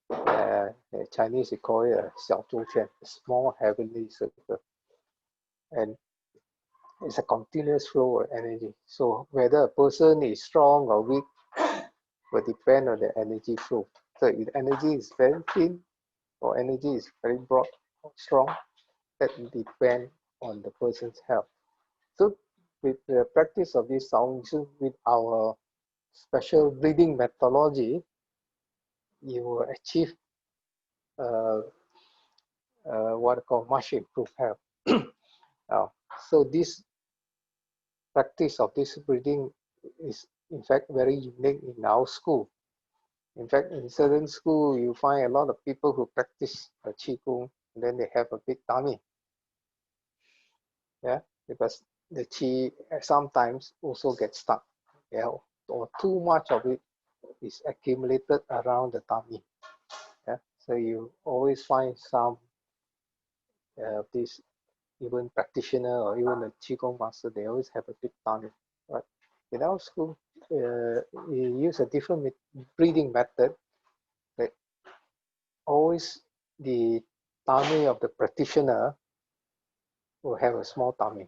The Chinese we call it a 小周圈, a small heavenly circle, and it's a continuous flow of energy. So whether a person is strong or weak will depend on the energy flow. So if energy is very thin or energy is very broad or strong, that will depend on the person's health. So with the practice of this Dao Yin Shu, with our special breathing methodology, you will achieve what I call much improved health. So this practice of this breathing is in fact, very unique in our school. In fact, in certain school, you find a lot of people who practice Qigong, and then they have a big tummy. Yeah, because the Qi sometimes also gets stuck. Yeah, or too much of it is accumulated around the tummy. Yeah, so you always find some this even practitioner or even a Qigong master, they always have a big tummy. Right? In our school, we use a different breathing method. That always the tummy of the practitioner will have a small tummy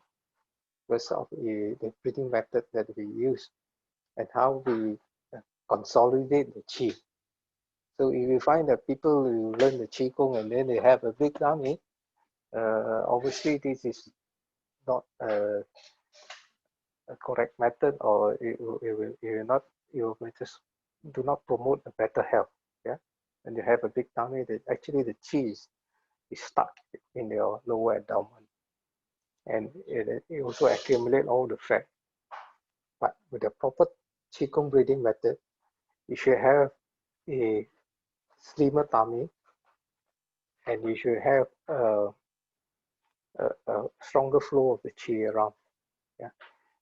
because of the breathing method that we use and how we consolidate the qi. So if you find that people who learn the qigong and then they have a big tummy, obviously this is not a correct method, or it will just do not promote a better health. Yeah, and you have a big tummy, that actually the qi is stuck in your lower abdomen, and it also accumulate all the fat. But with the proper qigong breathing method, you should have a slimmer tummy, and you should have a stronger flow of the qi around. Yeah.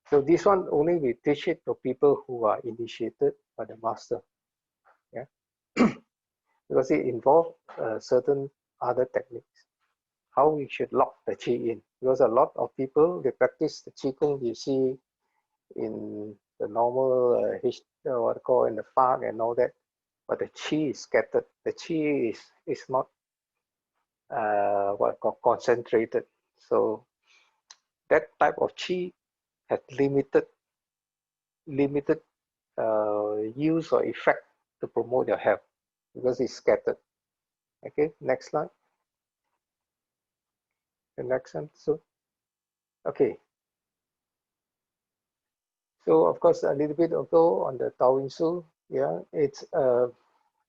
So this one only we teach it to people who are initiated by the master. Yeah. Because it involves certain other techniques. How we should lock the qi in. Because a lot of people, they practice the qigong you see in the normal what I call in the park and all that, but the qi is scattered. The qi is not what I call concentrated. So that type of qi has limited use or effect to promote your health because it's scattered. Okay, next slide. The next one. So, okay. So of course, a little bit ago on the Dao Yin Shu, yeah, it's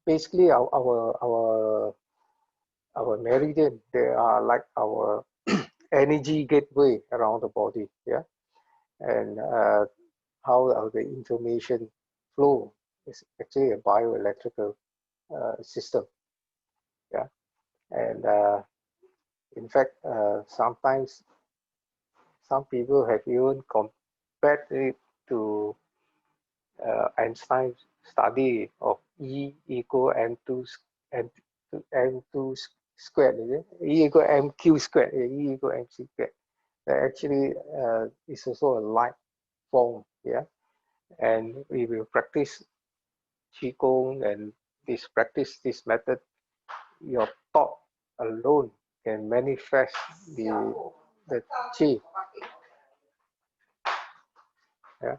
basically our meridian. They are like our energy gateway around the body. Yeah, and how the information flow is actually a bioelectrical system. Yeah, and in fact, sometimes some people have even compared it to Einstein's study of E equal m2 m2 squared, is it? E equal mq squared, E equal mc squared. That actually is also a light form, yeah. And we will practice qigong and this method. Your thought alone can manifest the qi, yeah.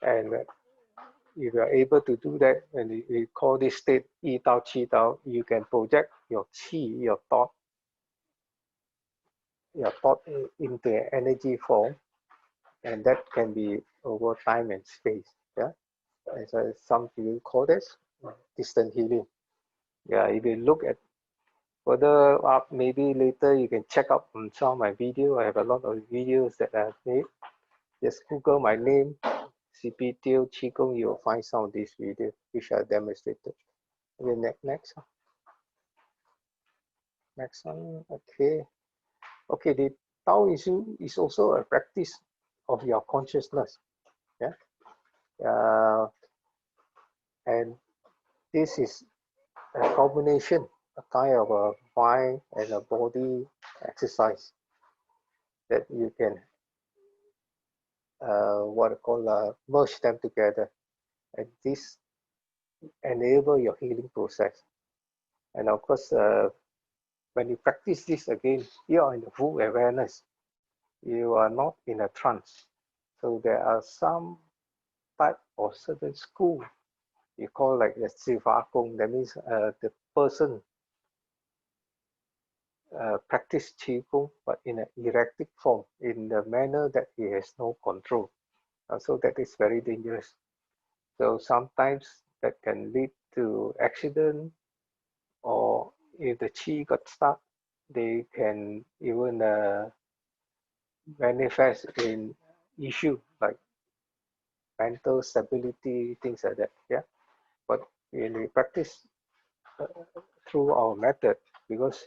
And if you are able to do that, and we call this state Yi Dao Qi Dao, you can project your qi, your thought into energy form, and that can be over time and space. Yeah, as some people call this distant healing. Yeah, if you look at further up, maybe later you can check out on some of my video. I have a lot of videos that I've made. Just Google my name, CP Teoh Qigong, you'll find some of these videos which are demonstrated. Okay, next one. Okay, okay. The Tao Yin Shu is also a practice of your consciousness. Yeah, and this is a combination, a kind of a mind and a body exercise that you can what I call merge them together, and this enable your healing process. And of course, when you practice this again, you are in the full awareness. You are not in a trance. So there are some type of certain school you call like the Sivakong. That means the person practice Qigong, but in an erratic form, in the manner that he has no control. So that is very dangerous. So sometimes that can lead to accident, or if the Qi got stuck, they can even manifest in issue like mental stability, things like that. Yeah, but when we practice uh, through our method, because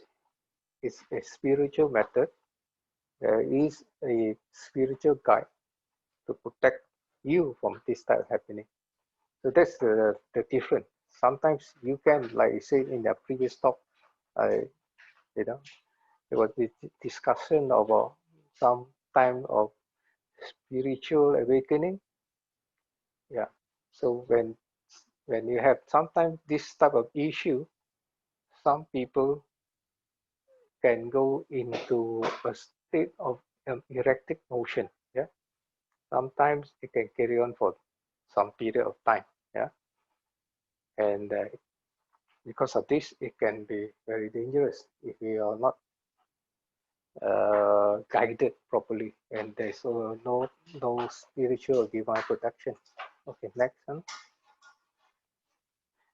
it's a spiritual method, there is a spiritual guide to protect you from this type happening. So that's the difference. Sometimes you can, like I said in the previous talk, I you know there was this discussion about some time of spiritual awakening. Yeah. So when you have sometimes this type of issue, some people can go into a state of erratic motion. Yeah. Sometimes it can carry on for some period of time. Yeah. And because of this, it can be very dangerous if we are not guided properly, and there's no spiritual or divine protection. Okay, next one.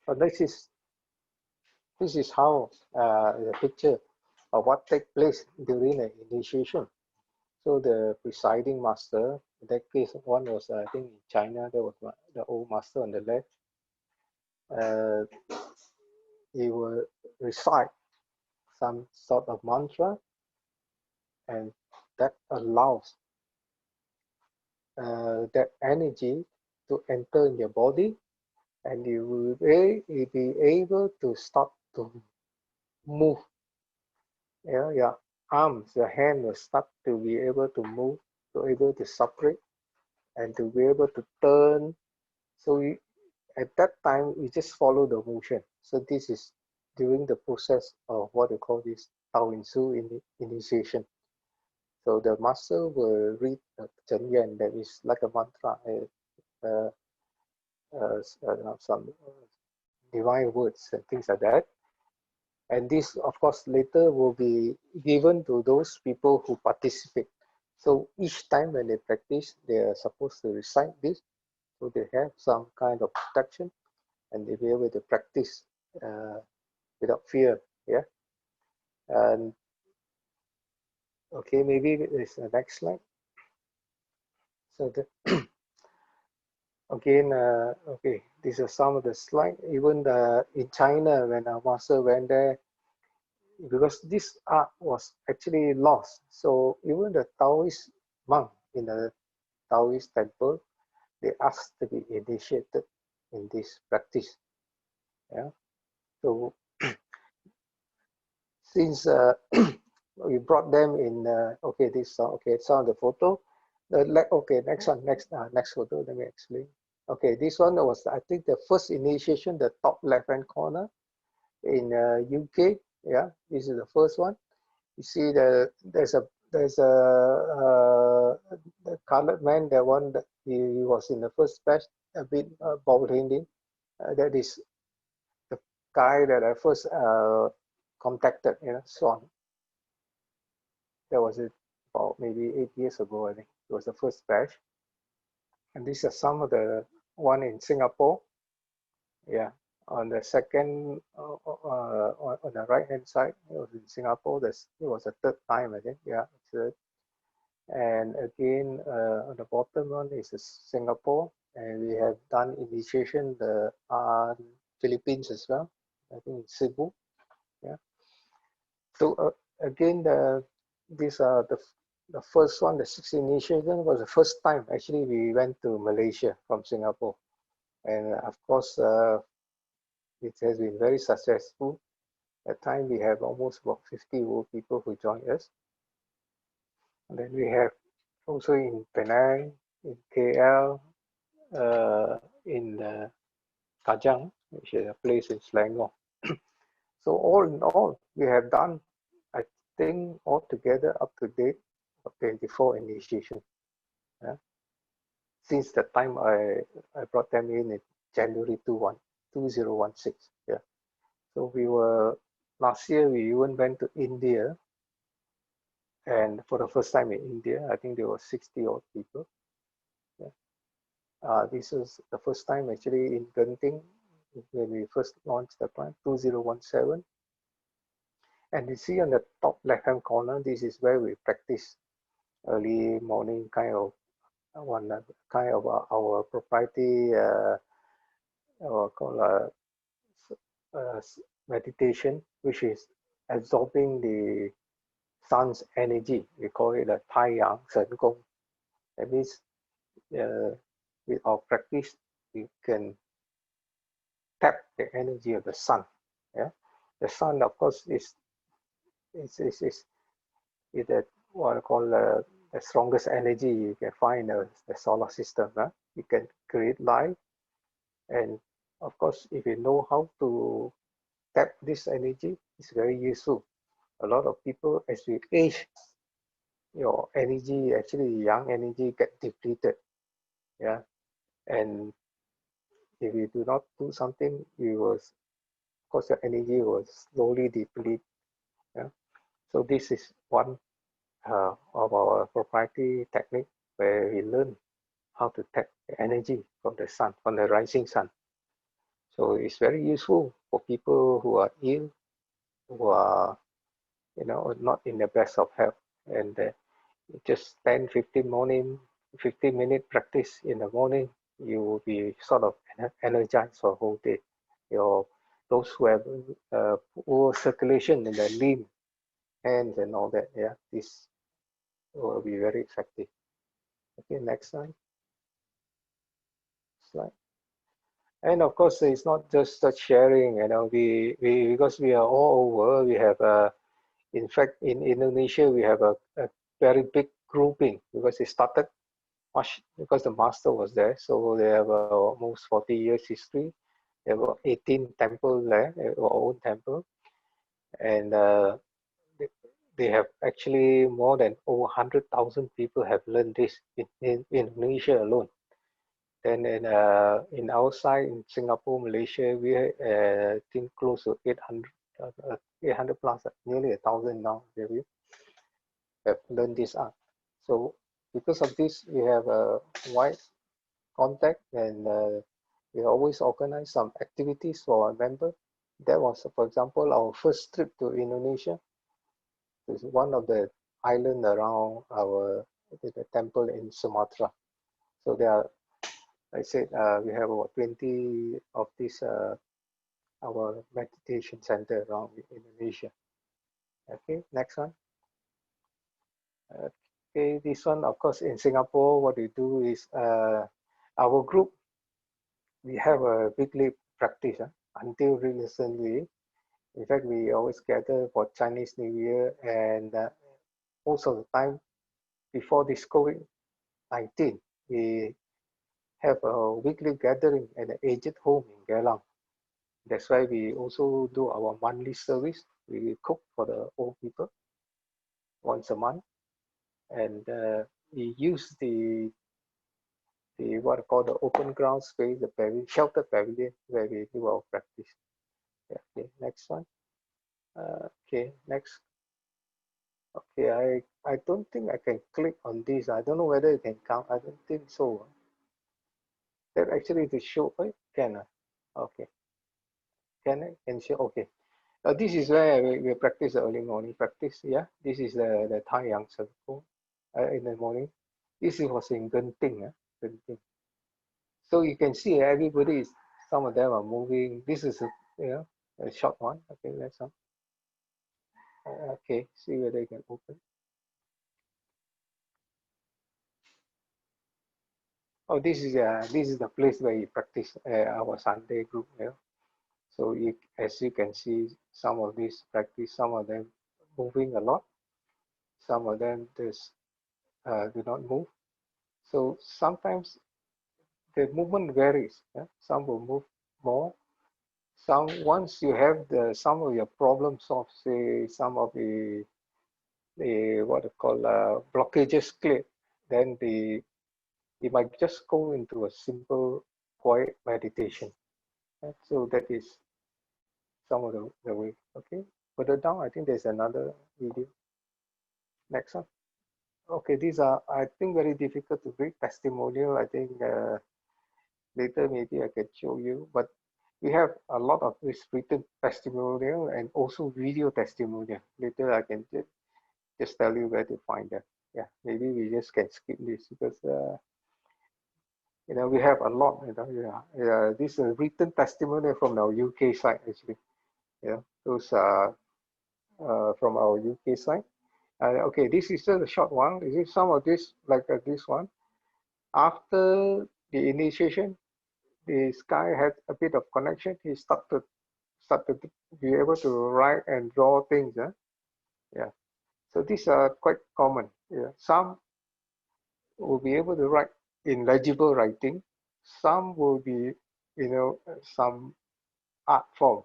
So this is how the picture of what takes place during the initiation. So the presiding master, in that case, one was I think in China. There was the old master on the left. Uh, he will recite some sort of mantra, and that allows that energy to enter in your body, and you will be able to start to move. Yeah, your arms, your hand will start to be able to move, to able to separate, and to be able to turn. So at that time, you just follow the motion. So this is during the process of what we call this Dao Yin Shu initiation. So the master will read Chen Yuan, that is like a mantra, uh, some divine words and things like that. And this, of course, later will be given to those people who participate. So each time when they practice, they are supposed to recite this, so they have some kind of protection, and they be able to practice uh, without fear. Yeah. And okay, maybe this the next slide. So again, okay, these are some of the slides. Even in China, when our master went there, because this art was actually lost. So even the Taoist monk in the Taoist temple, they asked to be initiated in this practice. Yeah. So since we brought them in, okay, this okay, it's on the photo. Okay, next one, next photo. Let me explain. Okay, this one was I think the first initiation, the top left-hand corner in UK. Yeah, this is the first one. You see the colored man, the one that he was in the first batch, a bit bald-headed. That is the guy that I first contacted, Sean. That was about maybe 8 years ago, I think. It was the first batch. And these are some of the one in Singapore. Yeah. On the second, on the right hand side, it was in Singapore. It was the third time, I think. Yeah. And again, on the bottom one is Singapore, and we have done initiation the Philippines as well. I think in Cebu. Yeah. So again, these are the first one. The sixth initiation was the first time actually we went to Malaysia from Singapore, and of course, it has been very successful. At time we have almost about 50 people who joined us. And then we have also in Penang, in KL, in Kajang, which is a place in Selangor. So all in all, we have done, I think, altogether up to date, 24 initiation. Yeah? Since the time I brought them in January 2016. Yeah. So we were, last year we even went to India, and for the first time in India, I think there were 60 odd people. Yeah. This is the first time actually in Genting when we first launched the plan, 2017. And you see on the top left-hand corner, this is where we practice early morning kind of one kind of our proprietary or called meditation, which is absorbing the sun's energy. We call it a Tai Yang Shen Gong. That means with our practice, we can tap the energy of the sun. Yeah, the sun, of course, is the what I call the strongest energy you can find in the solar system. You can create life, and of course, if you know how to tap this energy, it's very useful. A lot of people, as we age, your energy, actually young energy, get depleted. Yeah, and if you do not do something, you will, of course, your energy will slowly deplete. Yeah, so this is one of our proprietary technique where we learn how to tap the energy from the sun, from the rising sun. So it's very useful for people who are ill, who are not in the best of health, and just 10, 15-minute practice in the morning, you will be sort of energized for the whole day. Your those who have poor circulation in the limb, hands, and all that, yeah, this will be very effective. Okay, next slide. And of course, it's not just such sharing. We because we are all over. We have in fact, in Indonesia, we have a very big grouping because it started much because the master was there. So they have almost 40 years history. There were 18 temples there, our own temple, and they have actually more than over 100,000 people have learned this in Indonesia alone. Then in our side, in Singapore, Malaysia, we think close to 800 plus, nearly 1,000 now. We have learned this art. So because of this, we have a wide contact, and we always organize some activities for our members. That was, for example, our first trip to Indonesia. It's one of the island around the temple in Sumatra. So there are, I said, we have about 20 of these our meditation center around Indonesia. Okay, next one. Okay, this one, of course, in Singapore, what we do is our group, we have a weekly practice until recently. In fact, we always gather for Chinese New Year, and most of the time before this COVID-19, we have a weekly gathering at the aged home in Geylang. That's why we also do our monthly service. We cook for the old people once a month, and we use the what I call the open ground space, the pavilion, sheltered pavilion, where we do our practice. Yeah, okay, next one. Okay, next. Okay, I don't think I can click on this. I don't know whether it can count. I don't think so. That actually to show, can okay, can I can show? Okay, this is where we practice the early morning practice. Yeah, this is the Tai Yang circle in the morning. This was in Genting, Genting. So you can see everybody is. Some of them are moving. This is a short one. Okay, let's okay, see whether you can open. Oh, this is the place where you practice our Sunday group. So as you can see, some of these practice, some of them moving a lot, some of them just do not move. So sometimes the movement varies. Some will move more. Some once you have some of your problems solved, say some of the what I call blockages cleared, then you might just go into a simple quiet meditation. So that is some of the way. Okay, further down, I think there's another video. Next one. Okay, these are, I think, very difficult to read testimonial. I think later maybe I can show you, but we have a lot of this written testimonial and also video testimonial. Later I can just tell you where to find them. Yeah, maybe we just can skip this because We have a lot. This is a written testimony from our UK side actually. Those are from our UK side. Okay, this is just a short one. This is some of this, like this one. After the initiation, this guy had a bit of connection. He started to be able to write and draw things. Yeah. So these are quite common. Yeah. Some will be able to write in legible writing. Some will be, some art form.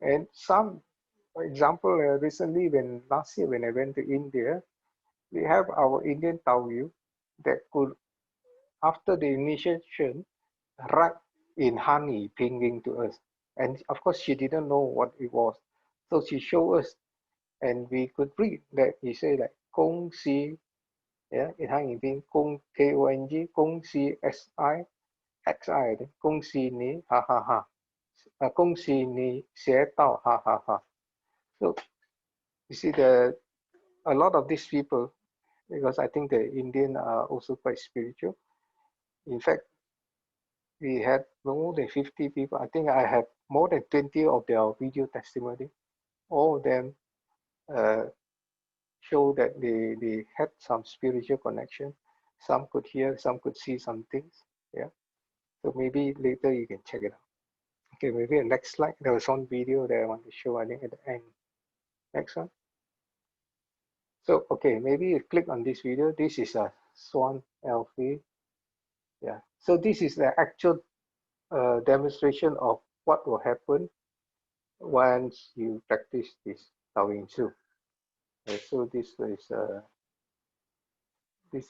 And some, for example, recently last year when I went to India, we have our Indian Tao Yu that could, after the initiation, write in honey pinging to us. And of course, she didn't know what it was. So she showed us, and we could read that he said like, Kong Si, yeah, in Hanging Ping, Kong Kong, Kong Si Si, Xi, Kong Si Ni, ha ha ha. Kong Si Ni, Xie Dao, ha ha ha. So you see, a lot of these people, because I think the Indian are also quite spiritual. In fact, we had more than 50 people. I think I have more than 20 of their video testimony. All of them uh, show that they had some spiritual connection. Some could hear, some could see some things. Yeah. So maybe later you can check it out. Okay, maybe the next slide. There was one video that I want to show, I think, at the end. Next one. So, okay, maybe you click on this video. This is a Swan Alpha. Yeah. So this is the actual demonstration of what will happen once you practice this Dao Yin Shu. Okay, so this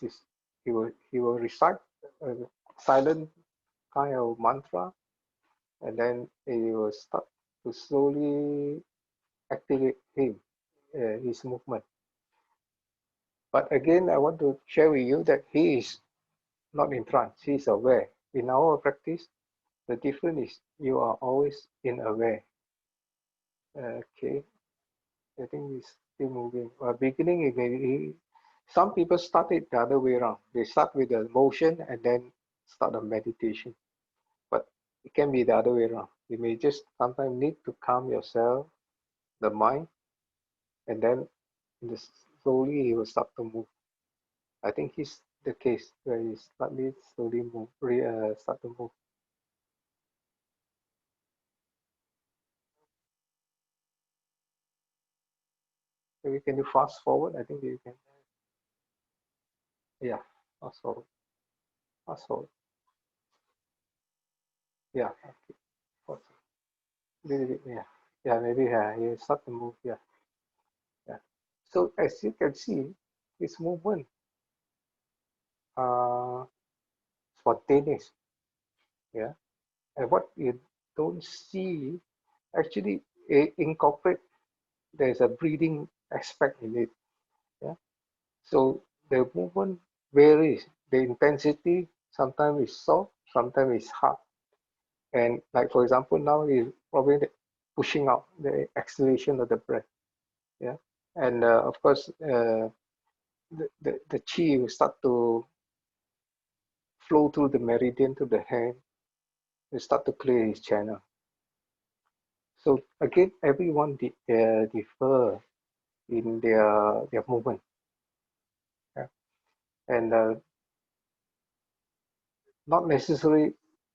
is he will recite a silent kind of mantra, and then he will start to slowly activate his movement. But again, I want to share with you that he is not in trance. He is aware. In our practice, the difference is you are always in aware. Okay, I think it's still moving. Beginning, it may be, some people start it the other way around. They start with the motion and then start the meditation. But it can be the other way around. You may just sometimes need to calm yourself, the mind, and then slowly he will start to move. I think he's the case where he slowly move, start to move. Maybe can you fast forward? I think you can. Yeah, fast forward. Fast forward. Yeah. Okay. Fast little bit. Yeah. Yeah. Maybe you start to move. Yeah. Yeah. So as you can see, this movement uh spontaneous. Yeah. And what you don't see actually incorporate, there's a breathing aspect in it. Yeah. So the movement varies. The intensity sometimes is soft, sometimes is hard. And like for example, now is probably pushing out the acceleration of the breath. Yeah. And of course, the chi will start to flow through the meridian to the hand. Will start to clear his channel. So again, everyone differ in their movement. Yeah. And not necessarily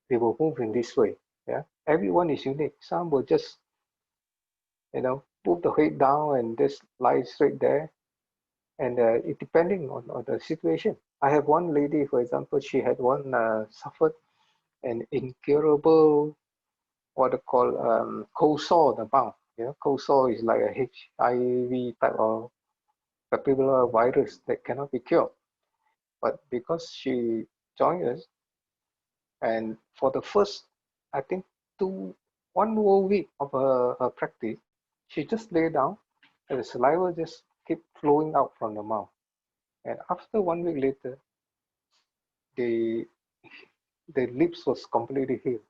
they will move in this way. Yeah, everyone is unique. Some will just put the head down and just lie straight there, and it depending on the situation. I have one lady, for example, she had one suffered an incurable what they call cold sore on the mouth. Cold sore is like a HIV type of papillary virus that cannot be cured. But because she joined us, and for the first, I think, 1 whole week of her practice, she just lay down and the saliva just keep flowing out from the mouth. And after 1 week later, the the lips was completely healed.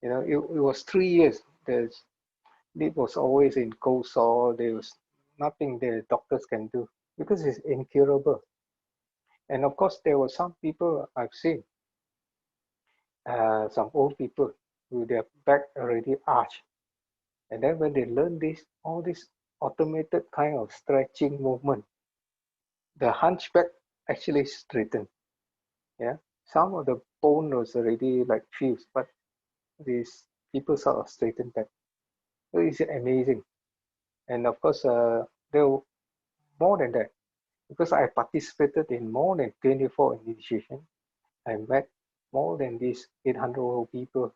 It was 3 years. The lip was always in cold sore. There was nothing the doctors can do because it's incurable. And of course, there were some people I've seen. some old people with their back already arched. And then when they learn this, all this automated kind of stretching movement, the hunchback actually straightened. Yeah, some of the bone was already like fused, but these people sort of straightened back. So it's amazing. And of course, there were more than that because I participated in more than 24 initiations. I met more than these 800 old people,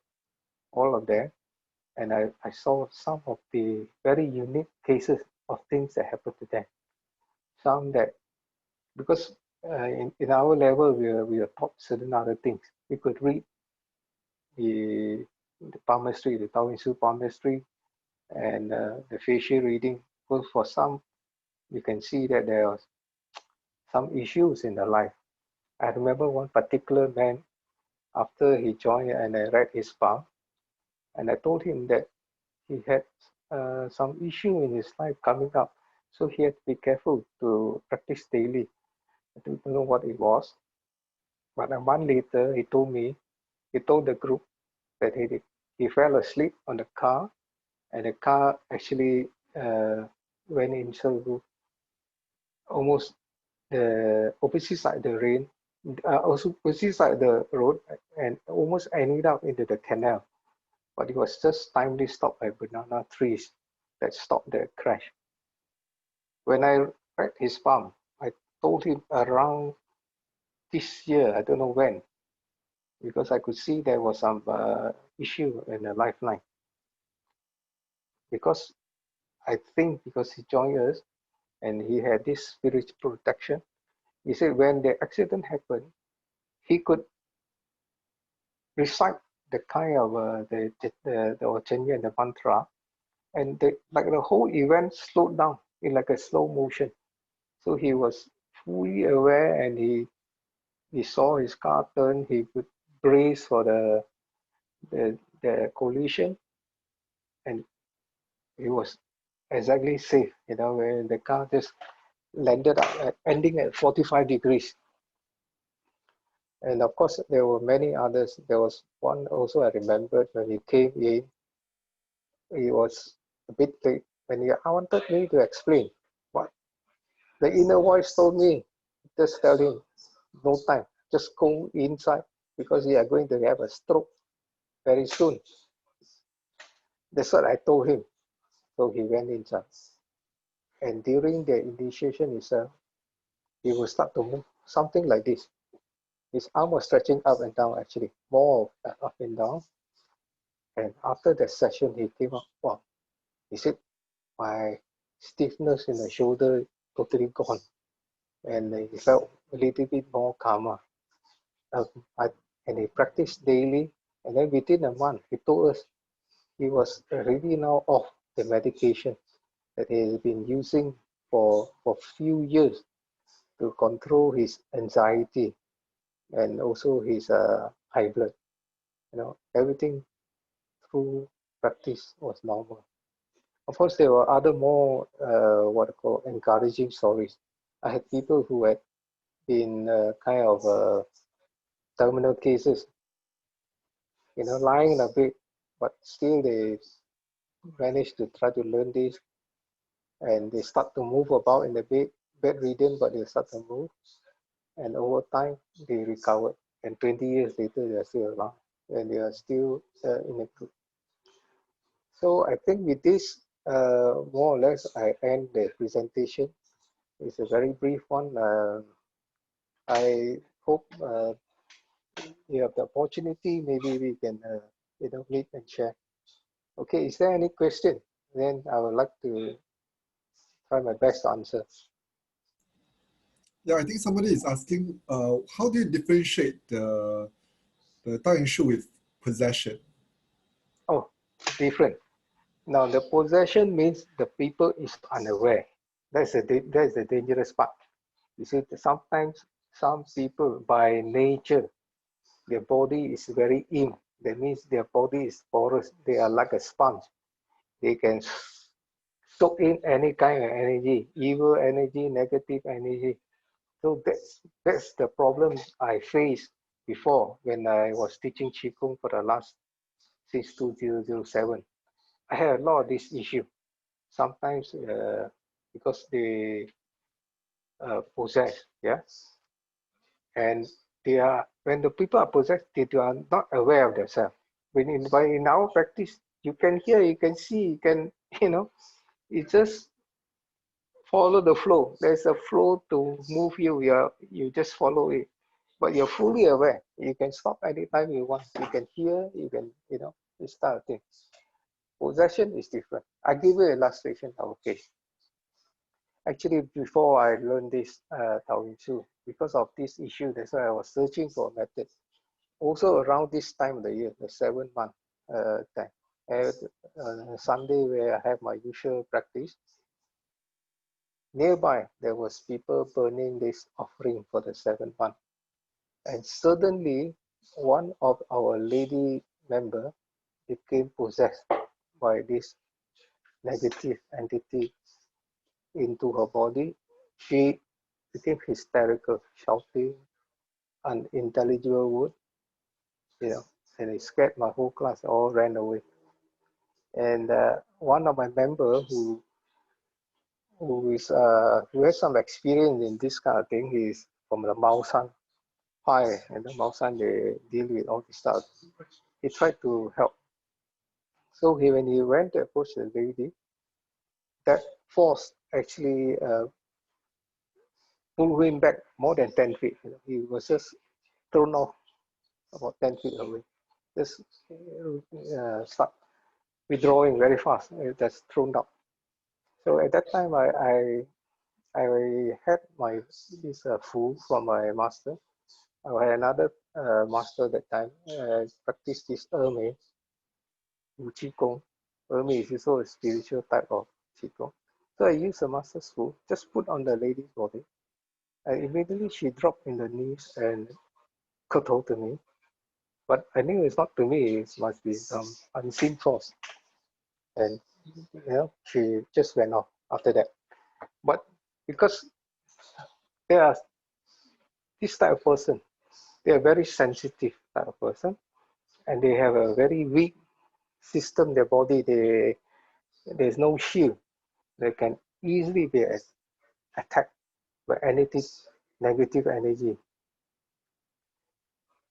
all of them, and I saw some of the very unique cases of things that happened to them. Some that, because in our level, we are taught certain other things. We could read the, the palmistry, the Dao Yin Shu palmistry, and the facial reading. Because for some, you can see that there are some issues in their life. I remember one particular man, after he joined and I read his palm, and I told him that he had some issue in his life coming up. So he had to be careful to practice daily. I don't know what it was. But a month later, he told me, he told the group that he fell asleep on the car, and the car actually went into almost the opposite side of the rain, also opposite side of the road, and almost ended up into the canal. But it was just timely stopped by banana trees that stopped the crash. When I read his palm, I told him around this year, I don't know when, because I could see there was some issue in the lifeline. Because I think because he joined us and he had this spiritual protection, he said when the accident happened, he could recite the kind of the Ochenya and the mantra, and like the whole event slowed down in like a slow motion. So he was fully aware, and he saw his car turn. He could brace for the collision, and he was exactly safe. When the car just landed up ending at 45 degrees. And of course, there were many others. There was one also I remembered when he came in, he was a bit late. When he wanted me to explain, but the inner voice told me, just tell him, no time, just go inside because you are going to have a stroke very soon. That's what I told him. So he went inside. And during the initiation itself, he will start to move something like this. His arm was stretching up and down, actually, more up and down. And after that session, he came up, wow, he said, my stiffness in the shoulder totally gone. And he felt a little bit more calmer. Uh, I, and he practiced daily. And then within a month, he told us he was already now off the medication that he has been using for a few years to control his anxiety and also his high blood. Everything through practice was normal. Of course, there were other more what I call encouraging stories. I had people who had been kind of terminal cases, lying in a bed, but still they managed to try to learn this, and they start to move about in the bed, bedridden, but they start to move, and over time they recovered. And 20 years later, they are still around, and they are still in a group. So I think with this, more or less, I end the presentation. It's a very brief one. I hope you have the opportunity. Maybe we can, meet and share. Okay, is there any question? Then I would like to try my best to answer. Yeah, I think somebody is asking, how do you differentiate the Dao Yin Shu with possession? Oh, different. Now the possession means the people is unaware. That's the dangerous part. You see, sometimes some people by nature, their body is very in. That means their body is porous. They are like a sponge. They can soak in any kind of energy, evil energy, negative energy. So that's the problem I face before when I was teaching Qigong for the last since 2007. I had a lot of this issue. Sometimes because they possess, yeah, and they are when the people are possessed, they are not aware of themselves. When in our practice, you can hear, you can see, you can it just follow the flow. There's a flow to move you. You just follow it, but you're fully aware. You can stop anytime you want. You can hear. You can this type of thing. Possession is different. I give you an illustration. Okay. Actually, before I learned this Dao Yin Shu, because of this issue, that's why I was searching for a method. Also around this time of the year, the 7th month time, Sunday where I have my usual practice, nearby there was people burning this offering for the 7th month. And suddenly, one of our lady member became possessed by this negative entity into her body. She became hysterical, shouting unintelligible word, and it scared my whole class. All ran away. And one of my member who has some experience in this kind of thing, he's from the Maosan Pai, and the Maosan they deal with all this stuff. He tried to help. So when he went to approach the lady, that force actually pulled him back more than 10 feet. He was just thrown off about 10 feet away. Just start withdrawing very fast. Just thrown out. So at that time, I had this fu from my master. I had another master that time. Practiced this Ermei, Qigong. Ermei is also a spiritual type of Qigong. So I used the master's fu, just put on the lady's body. And immediately she dropped in the knees and kowtowed to me. But I knew it's not to me, it must be some unseen force. And she just went off after that. But because they are this type of person, they are very sensitive type of person, and they have a very weak system. Their body, there's no shield. They can easily be attacked by anything negative energy.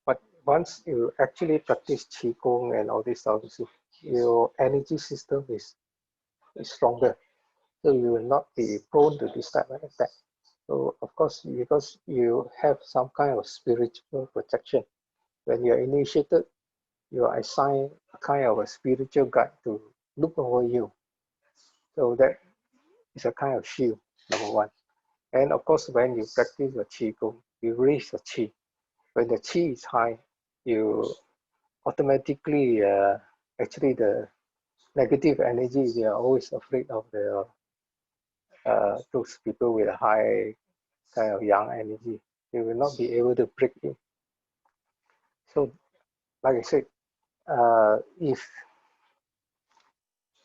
But once you actually practice qigong and all this stuff, your energy system is stronger, so you will not be prone to this type of attack. So of course, because you have some kind of spiritual protection, when you're initiated, you are assigned a kind of a spiritual guide to look over you. So that is a kind of shield, number one. And of course, when you practice your qigong, you raise the qi. When the qi is high, you automatically, actually the negative energy, they are always afraid of those people with a high kind of yang energy. They will not be able to break in. So, like I said, if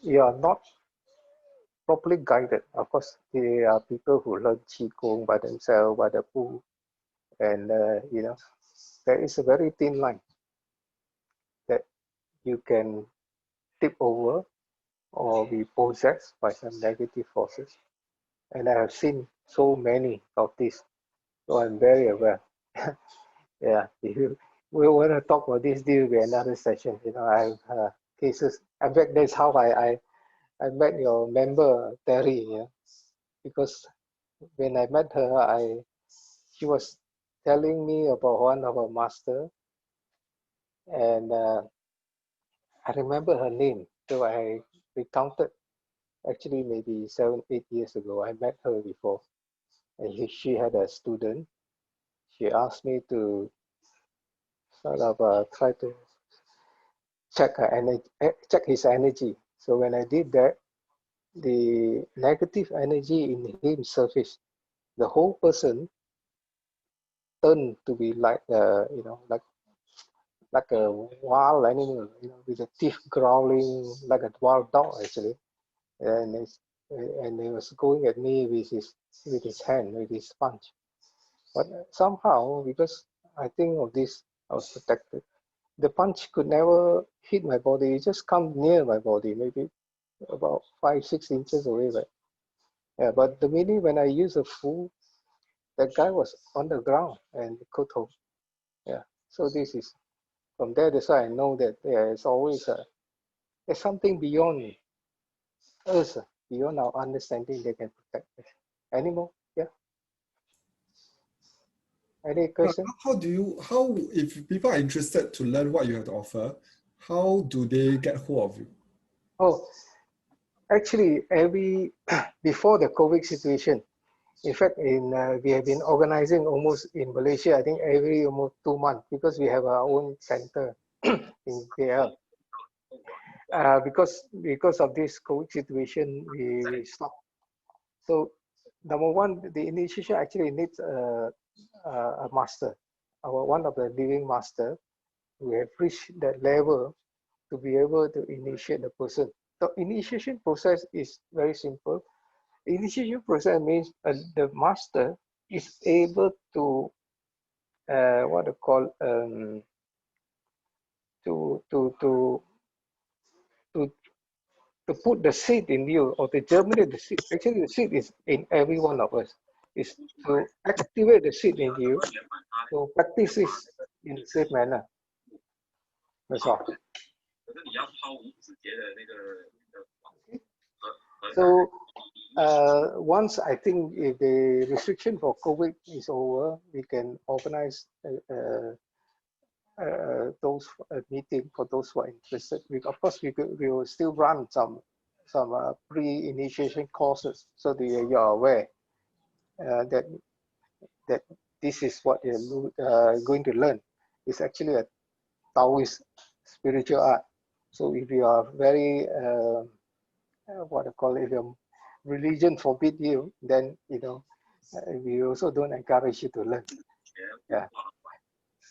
you are not properly guided, of course, there are people who learn qigong by themselves, by the book, and there is a very thin line that you can tip over or be possessed by some negative forces. And I have seen so many of this, so I'm very aware. Yeah, if we want to talk about this, this will be another session. I have cases. In fact, that's how I met your member Terry. Yeah, because when I met her, she was telling me about one of her master, and I remember her name. So I recounted. Actually, maybe 7, 8 years ago, I met her before, and she had a student. She asked me to sort of try to check her energy, check his energy. So when I did that, the negative energy in him surfaced. The whole person turned to be like like a wild animal, with the teeth growling like a wild dog actually, and he was going at me with his hand, with his punch. But somehow, because I think of this I was protected. The punch could never hit my body. It just come near my body, maybe about 5-6 inches away. Right? Yeah, but the minute when I use a fu, that guy was on the ground and could hold. Yeah. So this is from there. That's why I know that there's always there's something beyond us, beyond our understanding. They can protect us. Any more? Yeah. Any question? How, if people are interested to learn what you have to offer, how do they get hold of you? Oh, actually, before the COVID situation, in fact, we have been organizing almost in Malaysia, I think every almost 2 months because we have our own center in KL. Because of this COVID situation, we stopped. So number one, the initiation actually needs a master, one of the living master who have reached that level to be able to initiate the person. The initiation process is very simple. Initiation process means the master is able to what they call to to to to to put the seed in you or to germinate the seed. Actually, the seed is in every one of us. Is to activate the seed in you. So practice this in the same manner. That's all. So once I think if the restriction for COVID is over, we can organize those meeting for those who are interested. Of course, we will still run some pre-initiation courses so that you're aware that this is what you're going to learn. It's actually a Taoist spiritual art. So if you are very what I call it, if your religion forbid you, then we also don't encourage you to learn. Yeah.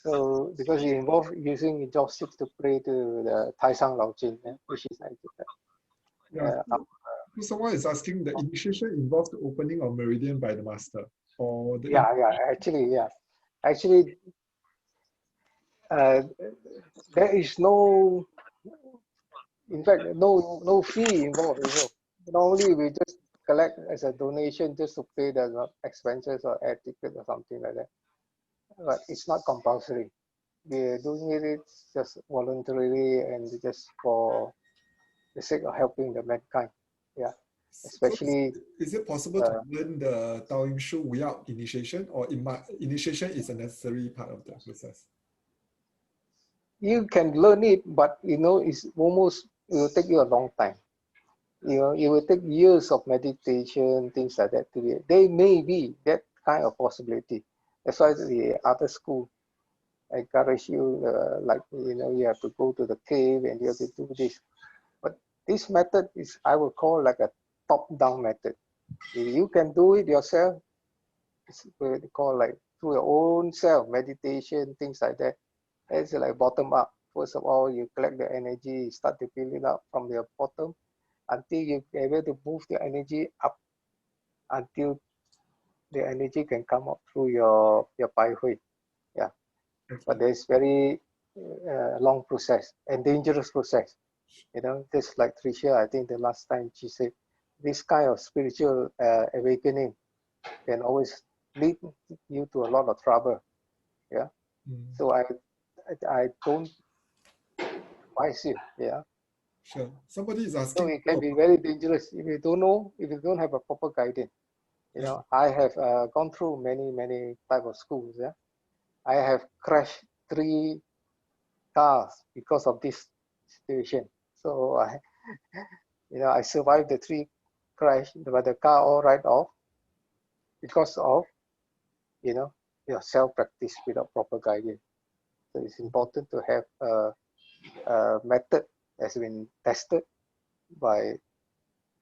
So because you involve using joysticks to pray to the Tai Sang Lao Jing, which is like Yeah. So someone is asking, the initiation involves the opening of meridian by the master, or the actually there is no, in fact, no fee involved. Normally we just collect as a donation just to pay the expenses or air ticket or something like that. But it's not compulsory. We're doing it just voluntarily and just for the sake of helping the mankind. Yeah, So especially. is it possible to learn the Dao Yin Shu without initiation, or initiation is a necessary part of the process? You can learn it, but it's almost, it will take you a long time. It will take years of meditation, things like that to be. There may be that kind of possibility. That's why the other school encourage you, like you have to go to the cave and you have to do this. But this method is, I would call, like a top-down method. If you can do it yourself, it's what they call like through your own self meditation, things like that. It's like bottom up. First of all, you collect the energy, start to build it up from your bottom until you're able to move the energy up until the energy can come up through your pai hui. Yeah. Okay. But there's very long process and dangerous process. Just like Tricia, I think the last time she said, this kind of spiritual awakening can always lead you to a lot of trouble. Yeah. So I don't advise you. Yeah. Sure. Somebody is So asking. it can be very dangerous if you don't know, if you don't have a proper guidance. I have gone through many type of schools. Yeah. I have crashed 3 cars because of this situation. So I survived the 3 crash, but the car all right off because of your self practice without proper guidance. So it's important to have a method that's been tested by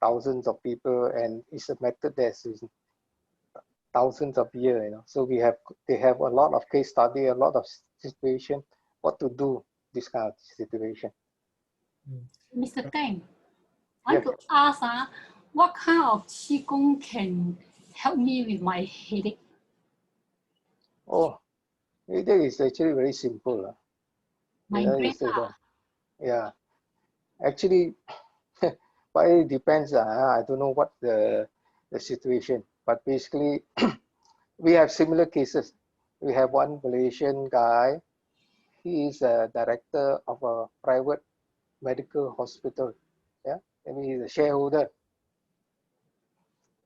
thousands of people, and it's a method that's thousands of years. So they have a lot of case study, a lot of situation, what to do this kind of situation. Mr. Tang, I Yes. want to ask, what kind of qigong can help me with my headache? Oh, Headache is actually very simple. You know, you Migraine say lah. that. Yeah. Actually, but it depends. I don't know what the situation. But basically, we have similar cases. We have one Malaysian guy. He is a director of a private medical hospital. Yeah. I mean, he's a shareholder.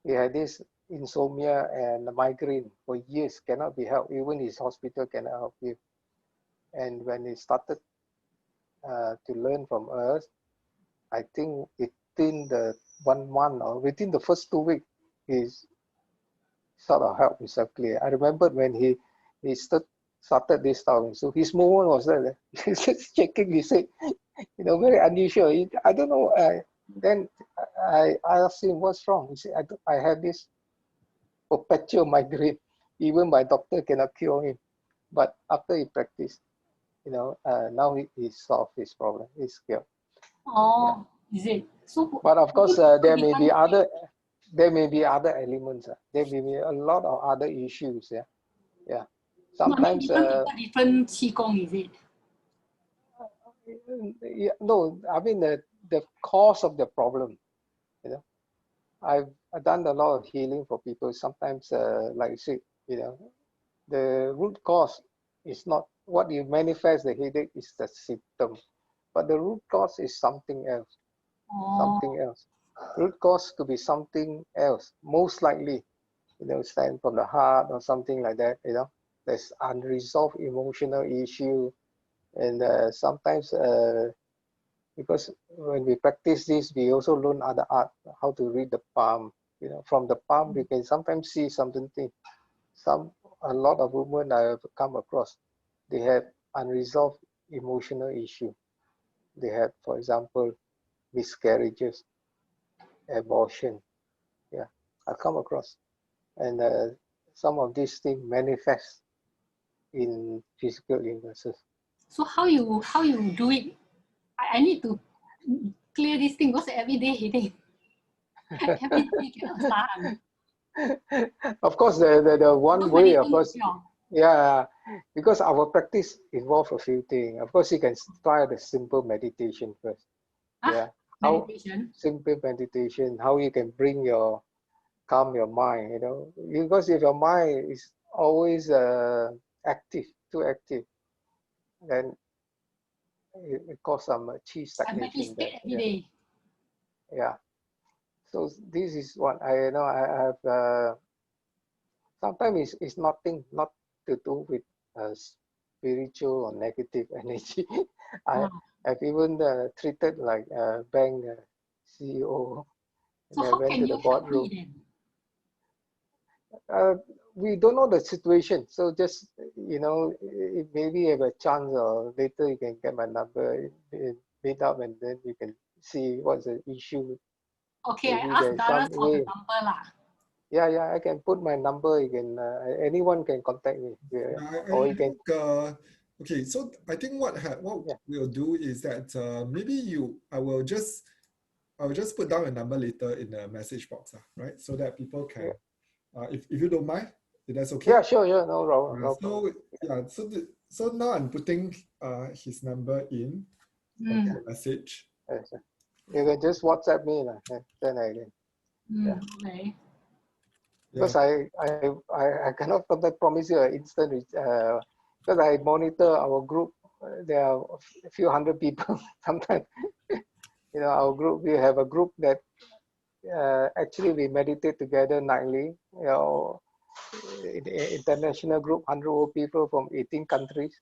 He had this insomnia and migraine for years, cannot be helped. Even his hospital cannot help him. And when he started to learn from us, I think within the 1 month or within the first 2 weeks, he's sort of helped himself clear. I remember when he started this time, so his movement was that he's just shaking his head, you know, very unusual. I don't know. Then I asked him, "What's wrong?" He said, I have this perpetual migraine. Even my doctor cannot cure him. But after he practiced, you know, now he solved his problem. He's cured. Oh, is it? So But of course, there may be different- other elements. There may be a lot of other issues. Yeah, yeah. No, I mean Sometimes, different qigong, is it? yeah, no. I mean the cause of the problem. You know, I've done a lot of healing for people. Sometimes, like I said, you know, the root cause is not what you manifest. The headache is the symptom, but the root cause is something else. Oh, Something else. Root cause could be something else. Most likely, you know, stem from the heart or something like that. You know, there's unresolved emotional issue, and sometimes because when we practice this, we also learn other art, how to read the palm. You know, from the palm we can sometimes see something. A lot of women I have come across, they have unresolved emotional issue. They have, for example, miscarriages, abortion. Yeah, I come across, and some of these things manifest in physical illnesses. so how you do it? I need to clear this thing because every day headache. Every day cannot tahan. Of course, the one Those way, of medicine course, cure. yeah, because our practice involves a few things. Of course, you can try the simple meditation first. Ah, Yeah, how meditation. simple meditation, how you can calm your mind. You know, because if your mind is always active, too active, then it cause some chi I stagnation there. meditate every Yeah, day. yeah. So this is what I know. I have sometimes it's not to do with spiritual or negative energy. I Oh. have even treated like a bank CEO, So and I how went can to you the help me boardroom. then? Uh, we don't know the situation, so just maybe have a chance, or later you can get my number, meet up, and then we can see what's the issue. Okay, I Maybe ask there's Dara some for the way. number lah. Yeah, I can put my number. You can anyone can contact me. Yeah, or I you can. think okay. So I think what Yeah, we'll do is that maybe I will just put down a number later in the message box, right? So that people can, yeah, if you don't mind, if that's yeah. okay. Sure. No problem. Yeah, No problem. so yeah, so now I'm putting his number in Mm, the message. Yes, sir. You can just WhatsApp me, lah. Then I can. Yeah, okay. Yeah, because I cannot promise you an instant. Because I monitor our group. There are a few hundred people. Sometimes, our group. We have a group that actually we meditate together nightly. International group, 100 people from 18 countries,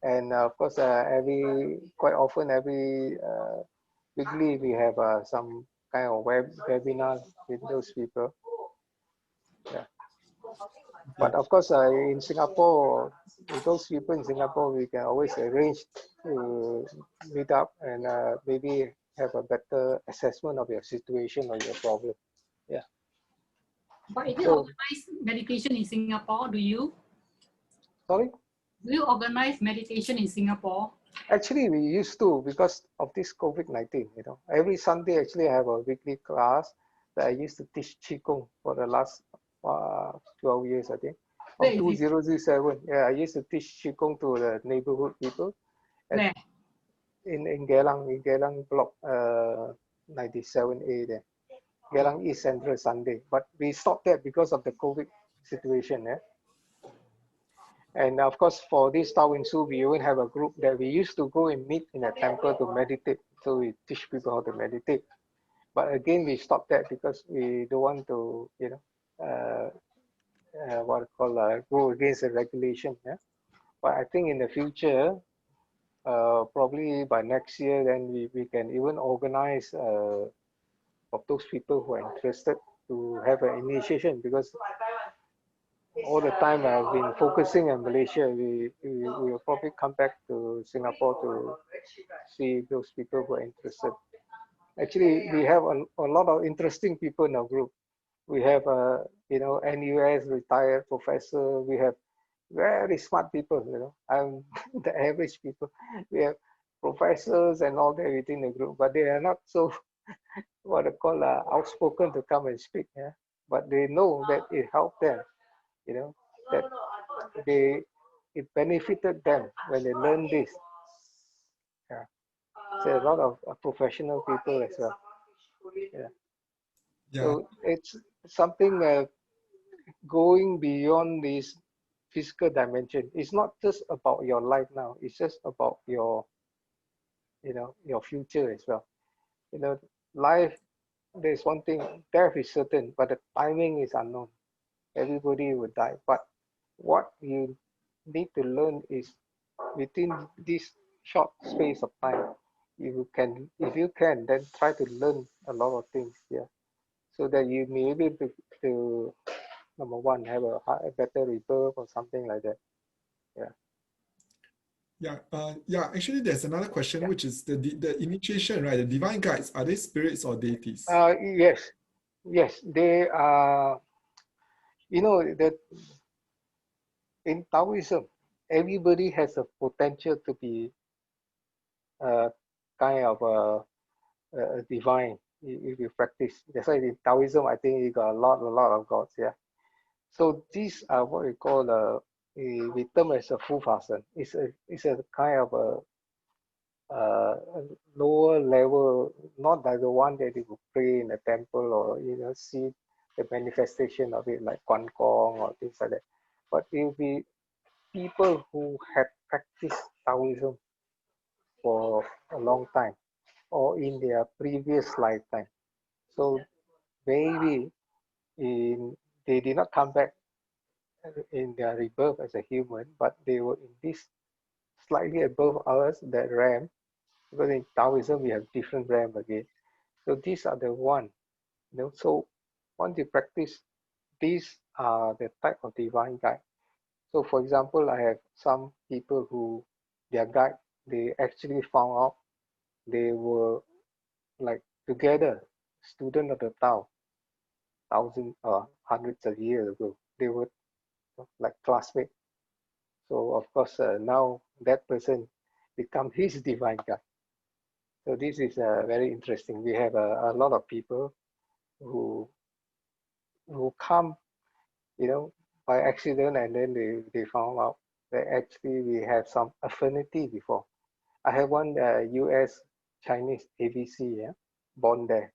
and of course, quite often every weekly we have some kind of webinar with those people. Yeah. But of course, in Singapore, with those people in Singapore, we can always arrange to meet up and maybe have a better assessment of your situation or your problem. Yeah. But if you So, organize meditation in Singapore, sorry. do you organize meditation in Singapore? Actually, we used to because of this COVID-19. Every Sunday actually I have a weekly class that I used to teach Qigong for the last 12 years, I think. of 2007. Yeah, I used to teach Qigong to the neighborhood people Where? in Geylang block 97A there. Geylang East Central Sunday. But we stopped that because of the COVID situation. Yeah? And of course, for this Dao Yin Shu, we even have a group that we used to go and meet in a temple to meditate. So we teach people how to meditate. But again, we stopped that because we don't want to, what I call go against the regulation. Yeah? But I think in the future, probably by next year, then we can even organize of those people who are interested to have an initiation, because all the time I've been focusing on Malaysia. We will probably come back to Singapore to see those people who are interested. Actually, we have a lot of interesting people in our group. We have NUS retired professor. We have very smart people. I'm the average people. We have professors and all that within the group, but they are not so what I call outspoken to come and speak. Yeah, but they know that it helped them. That they it benefited them when they learn this. Yeah, so a lot of professional people as well. Yeah. Yeah. So it's something going beyond this physical dimension. It's not just about your life now. It's just about your future as well. Life, there's one thing, death is certain, but the timing is unknown. Everybody will die. But what you need to learn is within this short space of time, if you can, then try to learn a lot of things. Yeah. So that you may be able to number one, have a better rebirth or something like that. Yeah. Yeah. Actually, there's another question, which is the initiation, right? The divine guides, are they spirits or deities? Yes, they are. That in Taoism, everybody has a potential to be kind of a divine if you practice. That's why in Taoism, I think you got a lot of gods. Yeah. So these are what we call we term as a Fu Fasen. It's a kind of a lower level, not like the one that you would pray in a temple or see the manifestation of it like Quan Gong or things like that. But it will be people who had practiced Taoism for a long time or in their previous lifetime. So maybe they did not come back in their rebirth as a human, but they were in this slightly above us, that realm, because in Taoism we have different realm again. So these are the one. So once you practice, these are the type of divine guide. So for example, I have some people who their guide, they actually found out they were like together, student of the Tao, thousands or hundreds of years ago. They were like classmates. So of course now that person become his divine guide. So this is very interesting. We have a lot of people who come, by accident, and then they found out that actually we have some affinity before. I have one US Chinese ABC, yeah, born there.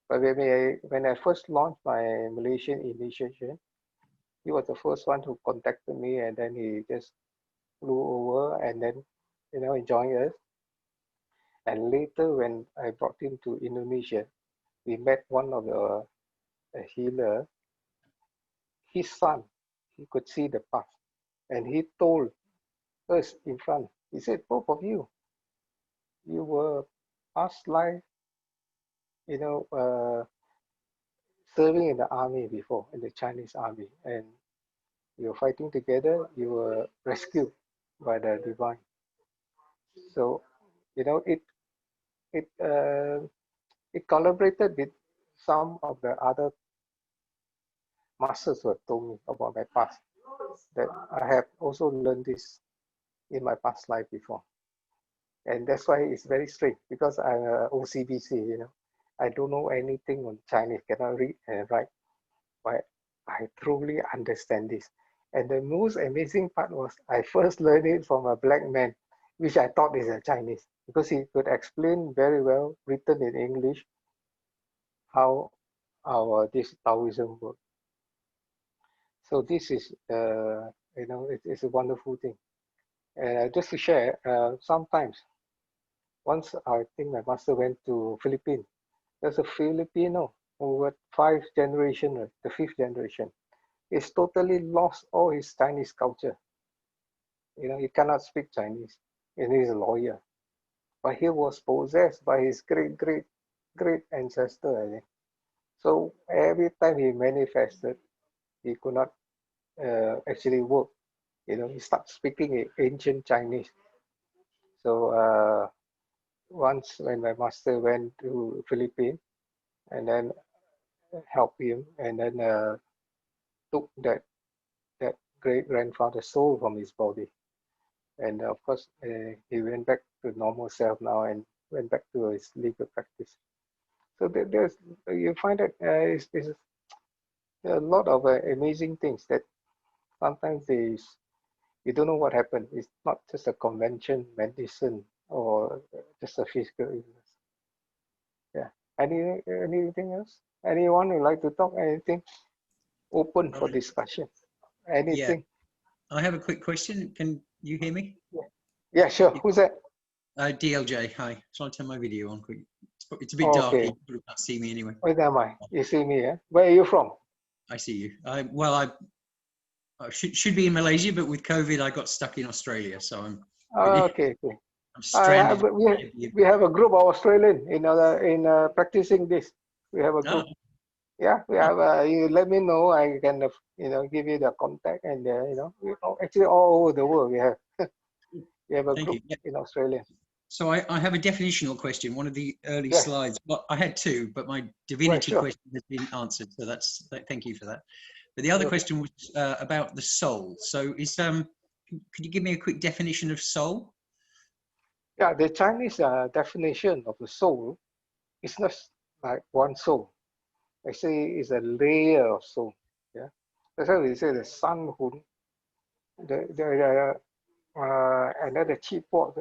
But when I first launched my Malaysian initiation, he was the first one who contacted me, and then he just flew over and then, joined us. And later, when I brought him to Indonesia, we met one of the healer. His son, he could see the past, and he told us in front. He said, "Both of you, you were past life, you know, uh, serving in the army before, in the Chinese army, and you were fighting together. You were rescued by the divine." So, it it collaborated with some of the other masters who have told me about my past, that I have also learned this in my past life before. And that's why it's very strange, because I'm a OCBC, I don't know anything on Chinese, cannot read and write, but I truly understand this. And the most amazing part was I first learned it from a black man, which I thought is a Chinese, because he could explain very well, written in English, how our this Taoism works. So this is, it's a wonderful thing. And just to share, sometimes, once I think my master went to Philippines, there's a Filipino who had 5 generations, the 5th generation. He's totally lost all his Chinese culture. He cannot speak Chinese, and he's a lawyer. But he was possessed by his great ancestor, I think. So every time he manifested, he could not actually work. He started speaking ancient Chinese. So once when my master went to Philippines and then helped him and then took that great grandfather's soul from his body, and of course he went back to normal self now and went back to his legal practice. So there's you find that it's there are a lot of amazing things that sometimes you don't know what happened. It's not just a convention medicine or just a physical illness. Yeah. Anything else? Anyone would like to talk? Anything? Open for discussion. Yeah, Anything? I have a quick question. Can you hear me? Yeah, sure. Who's that? DLJ, hi. Shall I turn my video on quick? It's a bit dark. Okay. You probably can't see me anyway. Where am I? You see me, eh? Where are you from? I see you. I should be in Malaysia, but with COVID, I got stuck in Australia, so I'm Okay. I'm stranded. We have a group of Australian in practicing this. We have a group. Oh, Yeah, we have. You let me know. I can give you the contact and actually all over the world we have we have a thank group you. Yeah. in Australia. So I have a definitional question. One of the early Yes. slides. Well, I had two, but my divinity sure. question has been answered. So thank you for that. But the other Okay. question was about the soul. So could you give me a quick definition of soul? Yeah, the Chinese definition of the soul is not like one soul. Actually, it's a layer of soul. Yeah, that's why we say the sun hun, and then the chi po.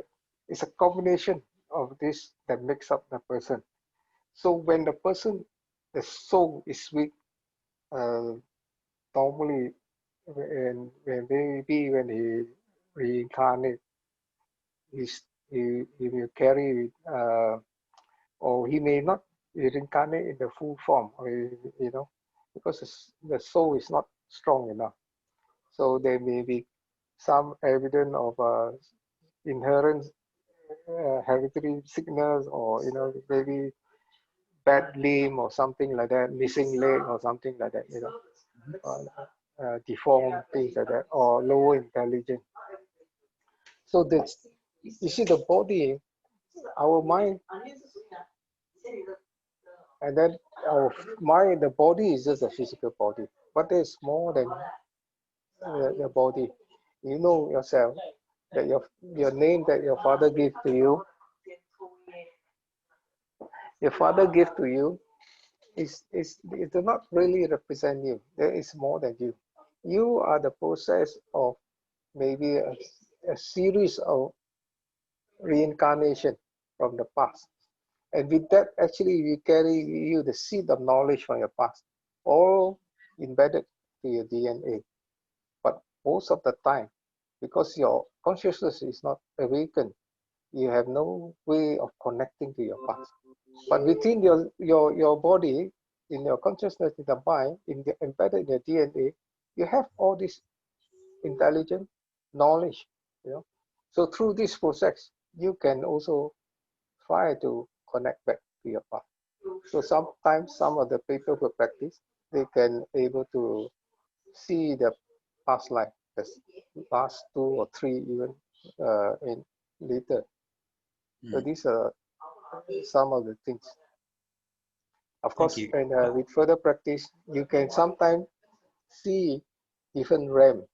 It's a combination of this that makes up the person. So when the soul is weak, normally when he reincarnate, he will carry or he may not reincarnate in the full form, or because the soul is not strong enough. So there may be some evidence of inherent hereditary sickness, or maybe bad limb or something like that, missing leg or something like that, deformed things like that, or lower intelligence. So you see the body, our mind, and then our mind, the body is just a physical body, but there's more than the body. You know yourself that your name that your father gave to you, it does not really represent you. There is more than you. You are the process of maybe a series of reincarnation from the past. And with that, actually, you carry you the seed of knowledge from your past, all embedded to your DNA. But most of the time, because your consciousness is not awakened, you have no way of connecting to your past. But within your body, in your consciousness, in the mind, embedded in your DNA, you have all this intelligent knowledge. So through this process, you can also try to connect back to your past. So sometimes some of the people who practice, they can able to see the past life, the last 2 or 3 even in later. So these are some of the things. Of course, and with further practice, you can sometimes see different realm.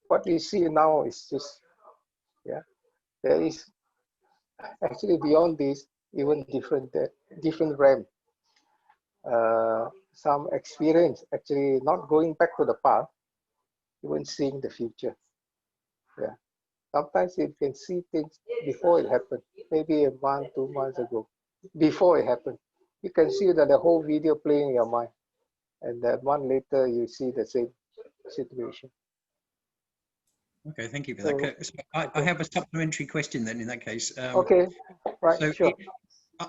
What you see now is just, there is actually beyond this, even different realm. Some experience, actually not going back to the past, even seeing the future. Yeah. Sometimes you can see things before it happened, maybe a month, 2 months ago, before it happened. You can see that the whole video playing in your mind, and that one later you see the same situation. Okay, thank you for So, that. So I have a supplementary question then in that case. okay, right, So sure.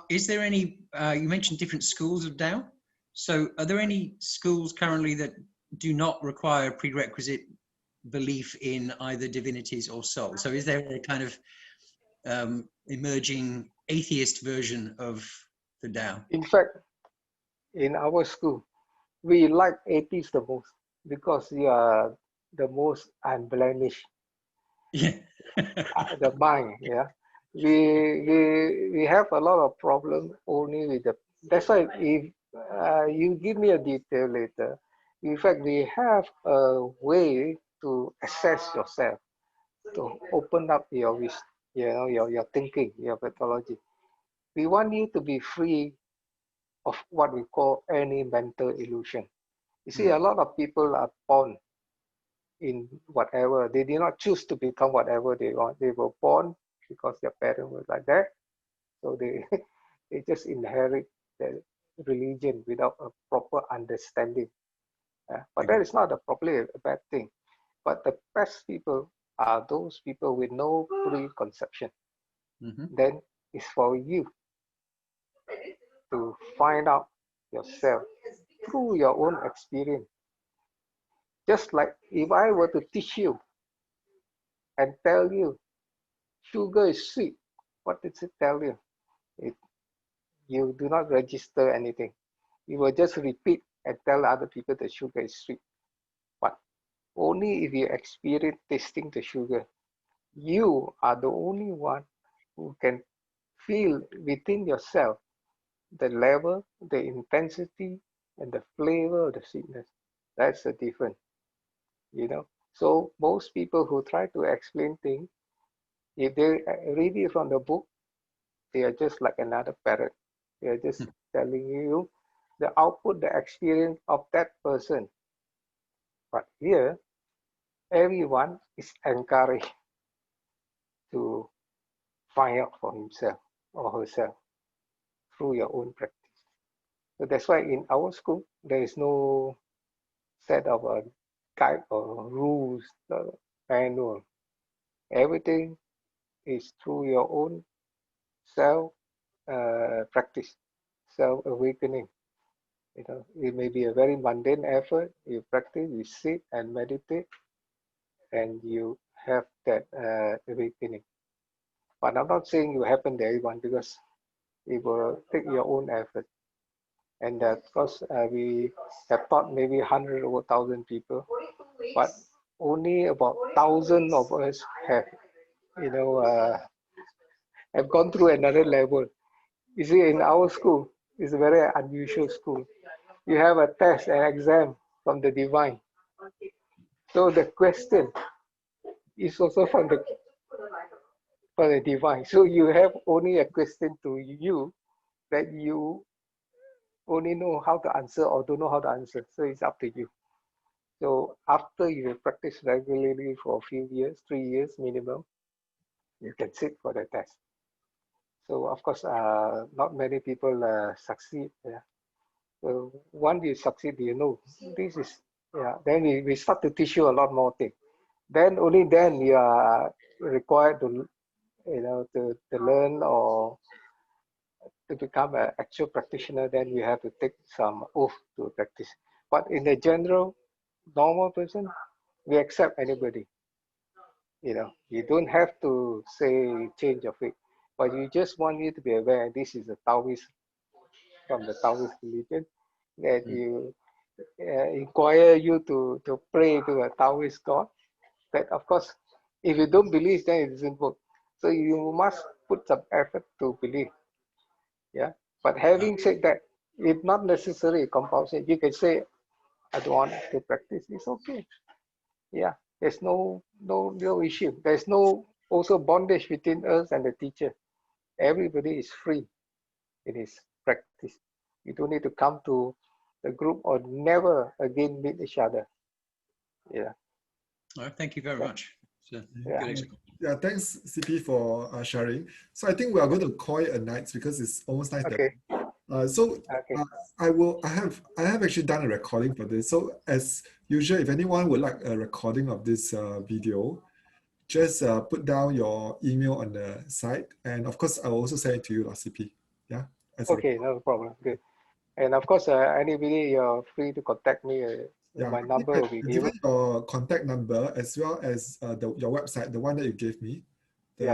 is there any, you mentioned different schools of Tao. So are there any schools currently that do not require prerequisite belief in either divinities or soul? So is there a kind of emerging atheist version of the Tao? In fact, in our school, we like atheists the most because you are the most unblemished, Yeah. the mind. Yeah, we have a lot of problem only with the. That's why if you give me a detail later, in fact we have a way to assess yourself, to open up your your thinking, your pathology. We want you to be free of what we call any mental illusion. You see, a lot of people are born in whatever. They did not choose to become whatever they want. They were born because their parents were like that. So they they just inherit the religion without a proper understanding. But that Okay. is not probably a bad thing. But the best people are those people with no preconception. Then it's for you to find out yourself through your own experience. Just like if I were to teach you and tell you sugar is sweet, what does it tell you? It, you do not register anything. You will just repeat and tell other people that sugar is sweet. But only if you experience tasting the sugar, you are the only one who can feel within yourself the level, the intensity, and the flavor of the sweetness. That's the difference, you know. So most people who try to explain things, if they read it from the book, they are just like another parrot. They are just telling you the output, the experience of that person. But here, everyone is encouraged to find out for himself or herself through your own practice. So that's why in our school, there is no set of a guide or rules, manual. Everything is through your own self practice, self awakening. You know, it may be a very mundane effort. You practice, you sit and meditate, and you have that awakening. But I'm not saying it will happen to everyone because it will take your own effort. And of course, we have taught maybe 100 or 1,000 people, but only about 1,000 of us have, you know, have gone through another level. You see, in our school, it's a very unusual school. You have a test, an exam from the divine. So the question is also from the divine. So you have only a question to you that you only know how to answer or don't know how to answer. So it's up to you. So after you practice regularly for a few years, 3 years minimum, you can sit for the test. So of course, not many people succeed. Yeah. So once you succeed, you know this is, yeah. Then we start to teach you a lot more things. Then only then you are required to, you know, to learn or to become an actual practitioner. Then you have to take some oath to practice. But in the general, normal person, we accept anybody. You know, you don't have to say change of faith, but you just want you to be aware this is a Taoist from the Taoist religion, that you inquire you to pray to a Taoist God. That of course, if you don't believe, then it doesn't work. So you must put some effort to believe. Yeah. But having said that, it's not necessarily compulsory. You can say, I don't want to practice. It's okay. Yeah. There's no issue. There's no also bondage between us and the teacher. Everybody is free in his practice. You don't need to come to the group or never again meet each other. Yeah. All right, thank you very much. It's a Yeah. good explanation. Yeah, thanks CP for sharing. So I think we are going to call it a night because it's almost 9:30. Okay. So Okay. I have actually done a recording for this. So as usual, if anyone would like a recording of this video, just put down your email on the site, and of course I will also send it to you, CP. Yeah. Okay. No problem. Good. And of course, anybody, you're free to contact me. Yeah, My number will be given. given your contact number as well as your website, the one that you gave me, the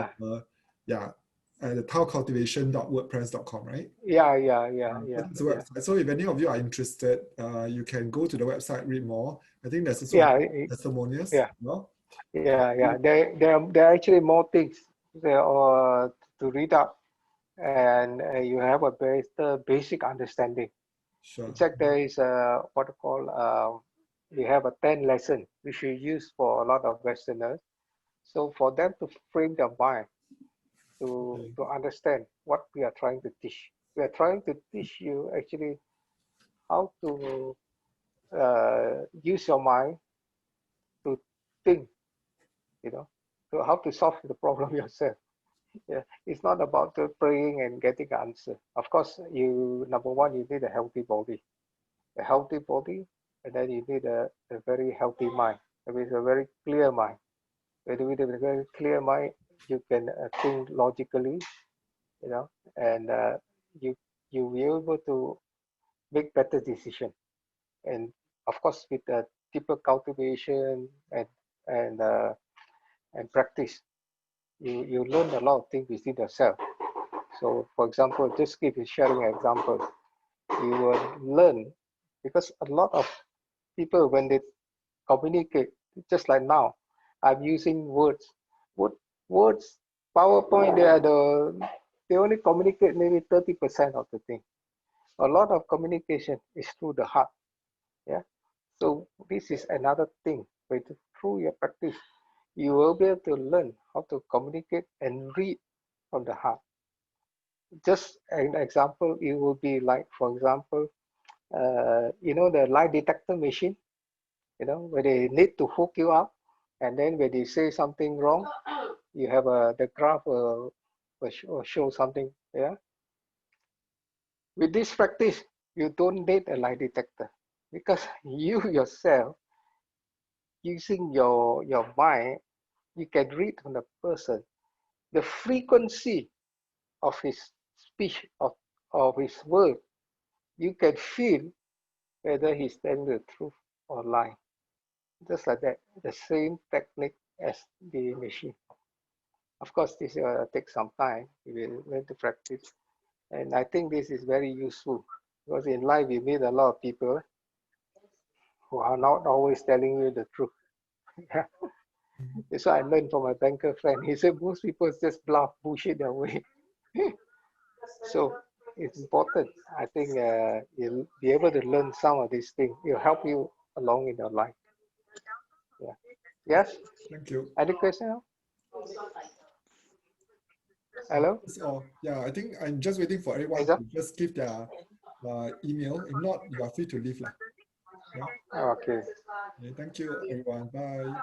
Yeah. the taocultivation.wordpress.com, right? Yeah. Yeah. That's the Yeah. website. So if any of you are interested, you can go to the website, read more. I think there's also Yeah. testimonials. Yeah. No? Yeah. There are actually more things there are to read up, and you have a better basic understanding. Sure. In fact, there is a what you call we have a 10 lesson which we use for a lot of Westerners. So for them to frame their mind to understand what we are trying to teach. We are trying to teach you actually how to use your mind to think, you know, to how to solve the problem yourself. Yeah, it's not about praying and getting an answer. Of course, you number one, you need a healthy body, and then you need a very healthy mind, with a very clear mind. With a very clear mind, you can think logically, you know, and you you'll be able to make better decision. And of course, with deeper cultivation and uh, and practice, you learn a lot of things within yourself. So, for example, just give you sharing an example, you will learn because a lot of people when they communicate, just like now, I'm using words. What words? PowerPoint, they only communicate maybe 30% of the thing. A lot of communication is through the heart. Yeah. So this is another thing. But through your practice, you will be able to learn how to communicate and read from the heart. Just an example, it would be like, for example, the lie detector machine, where they need to hook you up, and then when they say something wrong, you have the graph will show something. Yeah. With this practice, you don't need a lie detector because you yourself, using your mind, you can read from the person the frequency of his speech, of his word. You can feel whether he's telling the truth or lie. Just like that, the same technique as the machine. Of course, this takes some time. You will learn to practice. And I think this is very useful because in life we meet a lot of people who are not always telling you the truth. Yeah. That's what I learned from my banker friend. He said most people just bluff, bullshit their way. So it's important. I think you'll be able to learn some of these things. It'll help you along in your life. Yeah. Yes? Thank you. Any question? Hello? That's all. Yeah, I think I'm just waiting for everyone Is that? to just give their email. If not, you are free to leave. Yeah. Okay. Okay, thank you, everyone. Bye.